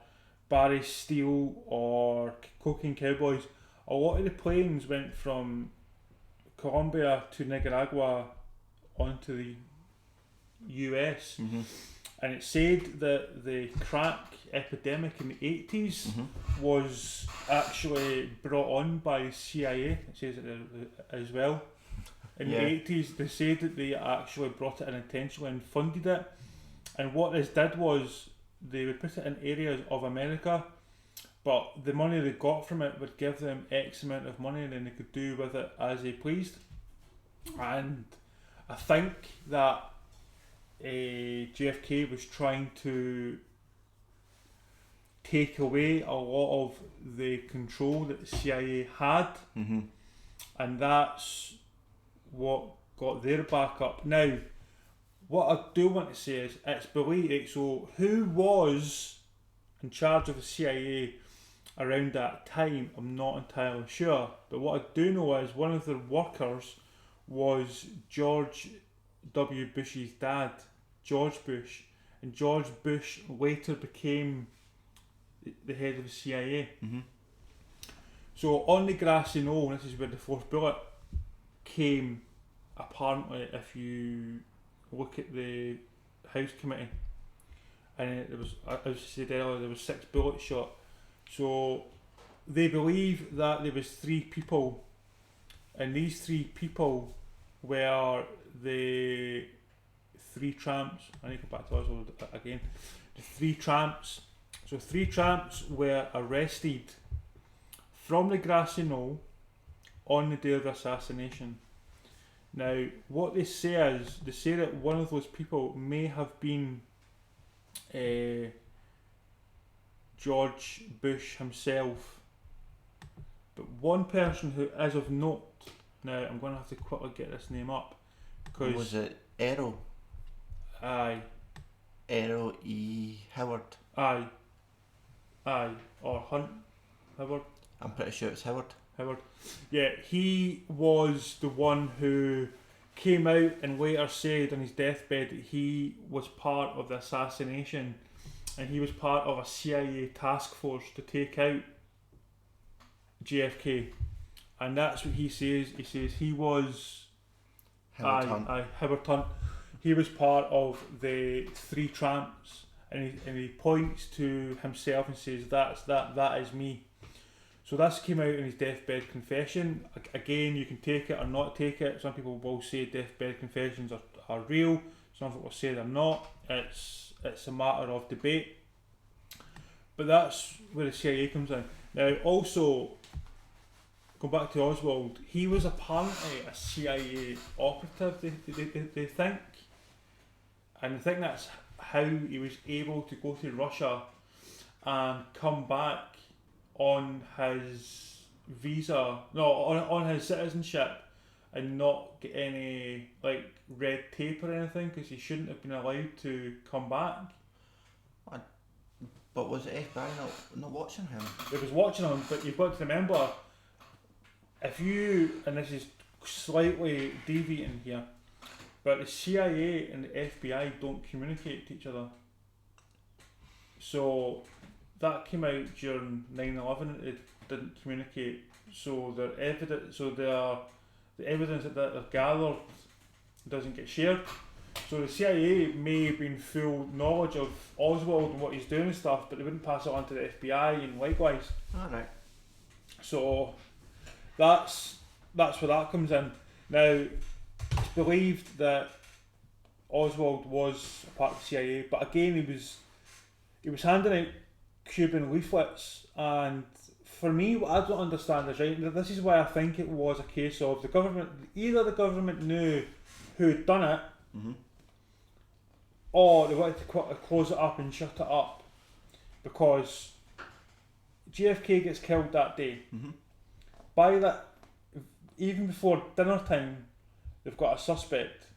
Barry Steele or Cocaine Cowboys, a lot of the planes went from Colombia to Nicaragua onto the US. And it said that the crack epidemic in the 80s was actually brought on by CIA. It says it as well. In the 80s, they said that they actually brought it in intentionally and funded it. And what this did was they would put it in areas of America, but the money they got from it would give them X amount of money and then they could do with it as they pleased. And I think that JFK was trying to take away a lot of the control that the CIA had, and that's what got their back up. Now, what I do want to say is it's believed, so who was in charge of the CIA around that time, I'm not entirely sure, but what I do know is one of their workers was George W. Bush's dad, George Bush, and George Bush later became the head of the CIA. So on the grassy knoll, this is where the fourth bullet came, apparently, if you look at the House Committee, and there was, as I said earlier, there was 6 bullets shot. So they believe that there was 3 people, and these 3 people were the 3 tramps. I need to go back to Oswald again. The 3 tramps. So 3 tramps were arrested from the grassy knoll on the day of the assassination. Now, what they say is, they say that one of those people may have been George Bush himself. But one person who is of note, now I'm going to have to quickly get this name up. Because was it Errol? Aye. Errol E. Howard? Aye. Or Hunt Howard? I'm pretty sure it's Howard. Yeah, he was the one who came out and later said on his deathbed that he was part of the assassination, and he was part of a CIA task force to take out JFK. And that's what he says. He says he was Howard Hunt. He was part of the 3 tramps, and he points to himself and says, that is me. So this came out in his deathbed confession. Again, you can take it or not take it. Some people will say deathbed confessions are real. Some people will say they're not. It's a matter of debate. But that's where the CIA comes in. Now, also, going back to Oswald, he was apparently a CIA operative, they think. And I think that's how he was able to go to Russia and come back on his visa, on his citizenship, and not get any like red tape or anything, because he shouldn't have been allowed to come back. But was the FBI not watching him? It was watching him, but you've got to remember, if you, and this is slightly deviating here, but the CIA and the FBI don't communicate to each other. So that came out during 9/11. It didn't communicate. So the evidence that they've gathered doesn't get shared. So the CIA may have been full knowledge of Oswald and what he's doing and stuff, but they wouldn't pass it on to the FBI and likewise. Alright. So that's where that comes in. Now, it's believed that Oswald was a part of the CIA, but again he was handing out Cuban leaflets, and for me, what I don't understand is, right, this is why I think it was a case of the government knew who had done it, or they wanted to close it up and shut it up, because JFK gets killed that day. By that, even before dinner time, they've got a suspect.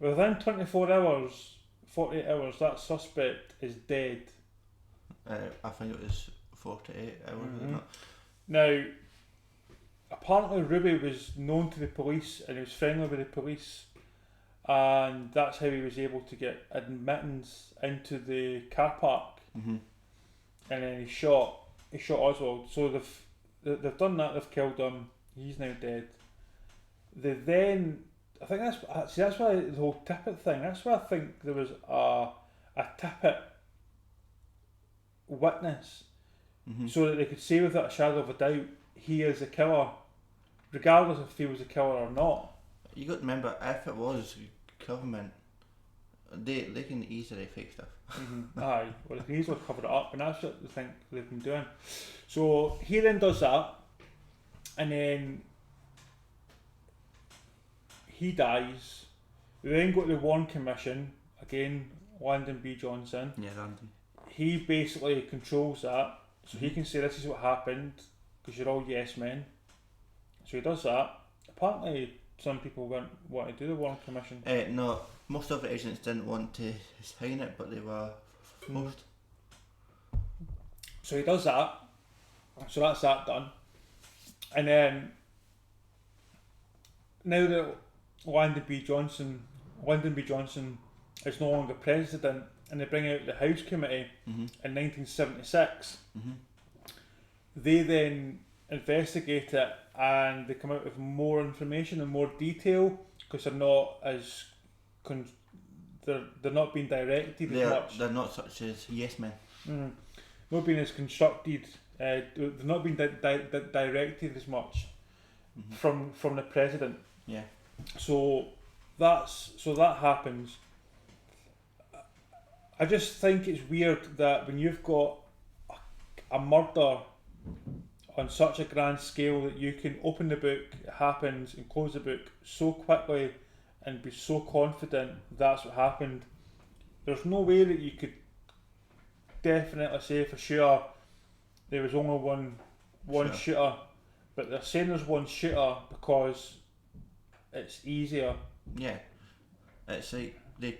Within 24 hours, 48 hours, that suspect is dead. I think it was 48 hours. Now, apparently Ruby was known to the police and he was friendly with the police, and that's how he was able to get admittance into the car park. And then he shot Oswald. So they've done that. They've killed him. He's now dead. They then, I think that's why the whole tippet thing. That's why I think there was a tippet witness, so that they could say without a shadow of a doubt he is the killer, regardless if he was a killer or not. You got to remember, if it was government, they can easily fake stuff. Aye, well, they can easily cover it up, and that's what they think they've been doing. So he then does that, and then he dies. We then go to the Warren Commission again. Lyndon B. Johnson. Yeah, Lyndon. He basically controls that, so he can say this is what happened because you're all yes men. So he does that. Apparently, some people want to do the Warren Commission. No, most of the agents didn't want to sign it, but they were forced. So he does that. So that's that done. And then now that Lyndon B. Johnson is no longer president, and they bring out the House Committee in 1976, they then investigate it and they come out with more information and more detail, because they're not as they're not being directed as much. They're not such as yes men. Not being as constructed. They're not being directed as much from the president. Yeah. So that happens. I just think it's weird that when you've got a murder on such a grand scale that you can open the book, it happens, and close the book so quickly and be so confident that's what happened. There's no way that you could definitely say for sure there was only one shooter, but they're saying there's one shooter because it's easier. Yeah, it's like they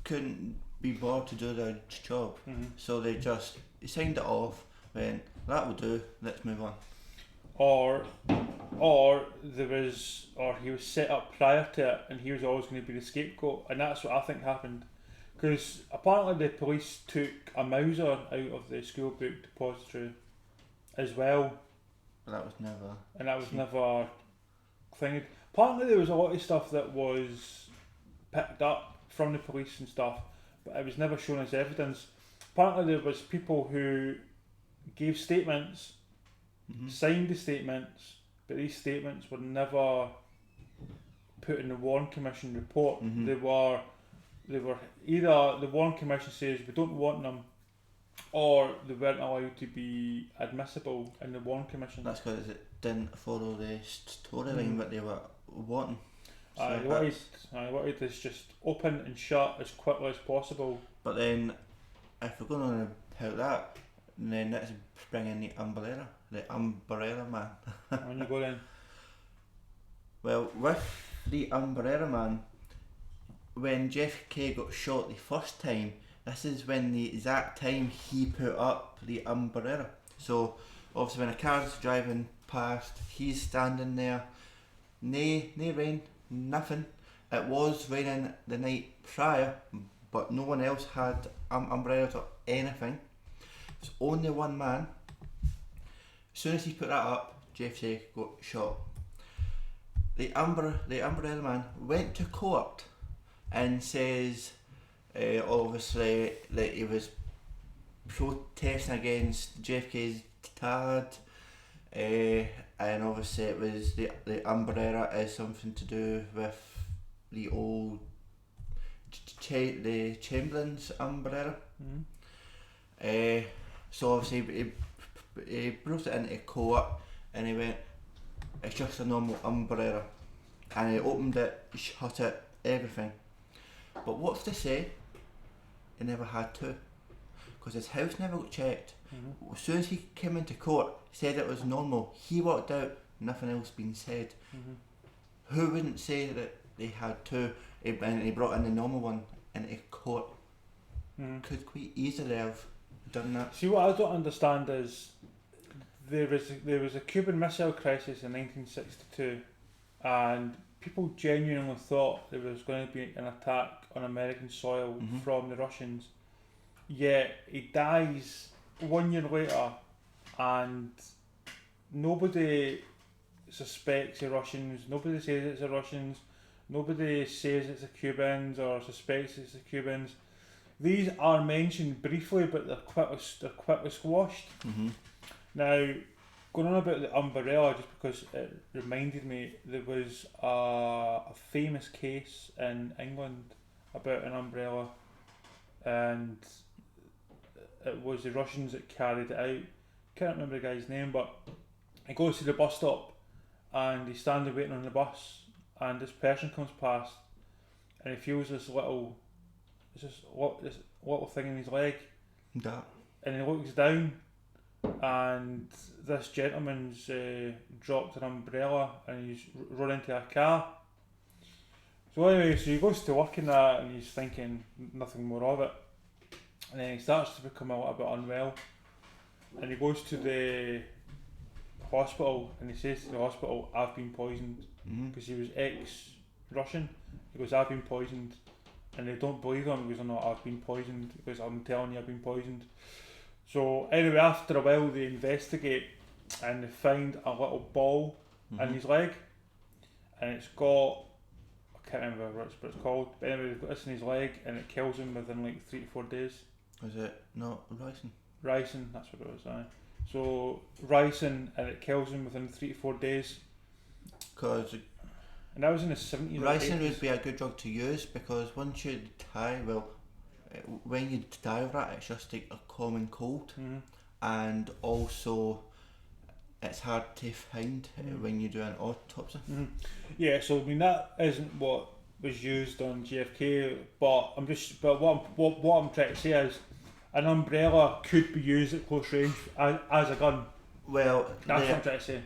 couldn't be bothered to do their job, so they signed it off, went, that will do, let's move on. Or he was set up prior to it and he was always going to be the scapegoat, and that's what I think happened. Because apparently the police took a Mauser out of the school book depository as well. That was never... And that was never thinged. Apparently there was a lot of stuff that was picked up from the police and stuff, but it was never shown as evidence. Apparently there was people who gave statements, signed the statements, but these statements were never put in the Warren Commission report. They were either the Warren Commission says we don't want them, or they weren't allowed to be admissible in the Warren Commission. That's because it didn't follow the storyline that they were wanting. So I wanted this just open and shut as quickly as possible. But then, if we're going on about that, then let's bring in the Umbrella Man. When you go then? Well, with the Umbrella Man, when JFK got shot the first time, this is when the exact time he put up the umbrella. So obviously when a car's driving past, he's standing there, no rain, nothing. It was raining the night prior, but no one else had umbrellas or anything. It's only one man. As soon as he put that up, JFK got shot. The Umbrella Man went to court and says obviously that he was protesting against JFK's dad, and obviously it was the umbrella is something to do with the old the Chamberlain's umbrella. So obviously he brought it into court and he went, it's just a normal umbrella, and he opened it, shut it, everything. But what's to say he never had to, because his house never got checked. As soon as he came into court, said it was normal, he walked out, nothing else been said. Who wouldn't say that they had to? And he brought in the normal one into court. Could quite easily have done that. See, what I don't understand is there was a Cuban Missile Crisis in 1962, and people genuinely thought there was going to be an attack on American soil from the Russians. Yet he dies 1 year later, and nobody suspects the Russians. Nobody says it's the Russians. Nobody says it's the Cubans or suspects it's the Cubans. These are mentioned briefly, but they're quickly squashed. Now, going on about the umbrella, just because it reminded me, there was a famous case in England about an umbrella, and it was the Russians that carried it out. Can't remember the guy's name, but he goes to the bus stop and he's standing waiting on the bus, and this person comes past and he feels this little thing in his leg, and he looks down, and this gentleman's dropped an umbrella and he's run into a car. So anyway, so he goes to work in that and he's thinking nothing more of it, and then he starts to become a little bit unwell, and he goes to the hospital and he says to the hospital, I've been poisoned, because he was ex-Russian. He goes, I've been poisoned, and they don't believe him. He goes, no, I've been poisoned. He goes, I'm telling you, I've been poisoned. So anyway, after a while they investigate and they find a little ball in his leg, and it's got, I can't remember what it's called, but anyway they've got this in his leg and it kills him within like 3 to 4 days. Was it not ricin? Ricin, that's what it was, aye. So ricin, and it kills him within 3 to 4 days. And that was in the 70s. Ricin would be a good drug to use, because once you die, when you die of that, it's just like a common cold, and also it's hard to find when you do an autopsy. Yeah, so I mean that isn't what was used on JFK, but what I'm trying to say is an umbrella could be used at close range as a gun. Well, that's what I'm trying to say.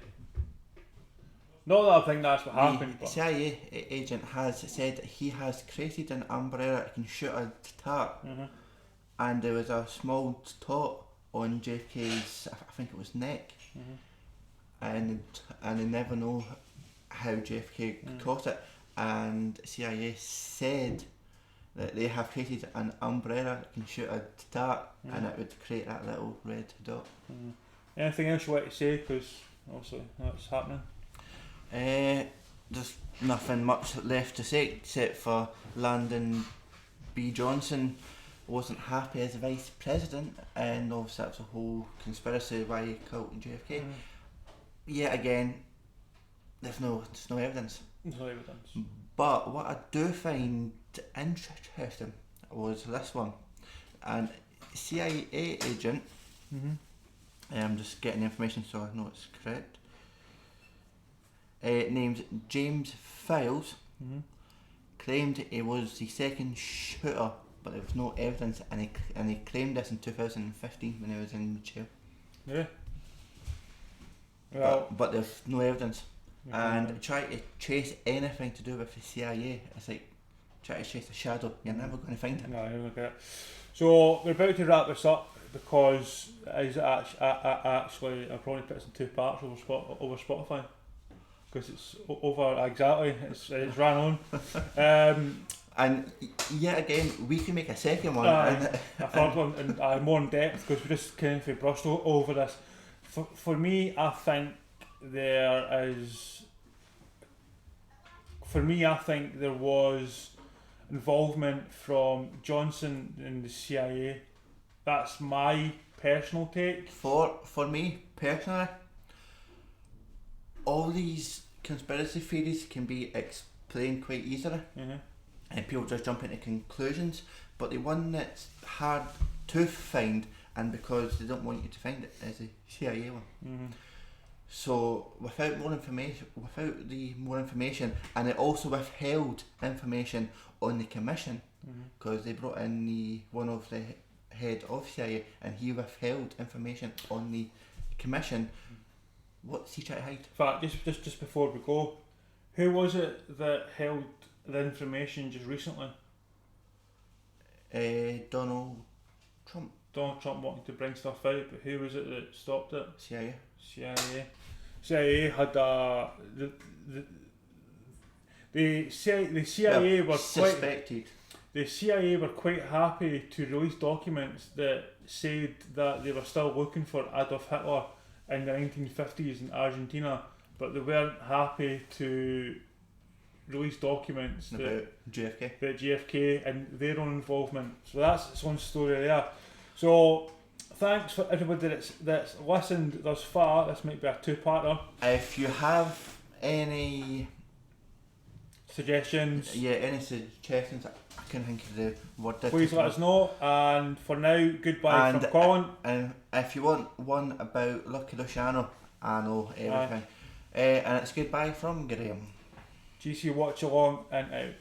Not that I think that's what happened. The CIA agent has said that he has created an umbrella that can shoot a dart, and there was a small dot on JFK's, I think it was neck, and they never know how JFK caught it, and CIA said that they have created an umbrella that can shoot a dart, and it would create that little red dot. Anything else you want to say, because obviously that's happening? There's nothing much left to say except for Lyndon B. Johnson wasn't happy as vice president, and obviously that's a whole conspiracy why he killed JFK. Yet again, there's no evidence. There's no evidence. But what I do find interesting was this one, and CIA agent, I'm just getting the information so I know it's correct, named James Files, claimed he was the second shooter, but there was no evidence, and he claimed this in 2015 when he was in jail. Yeah. Well, but there's no evidence. And try to chase anything to do with the CIA, it's like try to chase a shadow. You're never going to find it. No, I don't get it. So we're about to wrap this up because it's actually I'll probably put this in 2 parts over Spotify because it's over exactly. It's ran on. And yet again, we can make a second one. A third one, and more in depth because we just kind of brushed over this. For me, I think there was involvement from Johnson in the CIA. That's my personal take. For me personally, all these conspiracy theories can be explained quite easily, and people just jump into conclusions. But the one that's hard to find, and because they don't want you to find it, is the CIA one. So without more information, and it also withheld information on the commission, because they brought in one of the head of CIA, and he withheld information on the commission. What's he trying to hide? In fact, just before we go, who was it that held the information just recently? Donald Trump. Donald Trump wanted to bring stuff out, but who was it that stopped it? CIA had the CIA were suspected. The CIA were quite happy to release documents that said that they were still looking for Adolf Hitler in the 1950s in Argentina, but they weren't happy to release documents about JFK and their own involvement. So that's its own story there. So thanks for everybody that's listened thus far. This might be a 2-parter. If you have any suggestions, I can think of the word. Please let us know. And for now, goodbye from Colin. And if you want one about Lucky Luciano, I know everything. And it's goodbye from Graeme. GC watch along and out.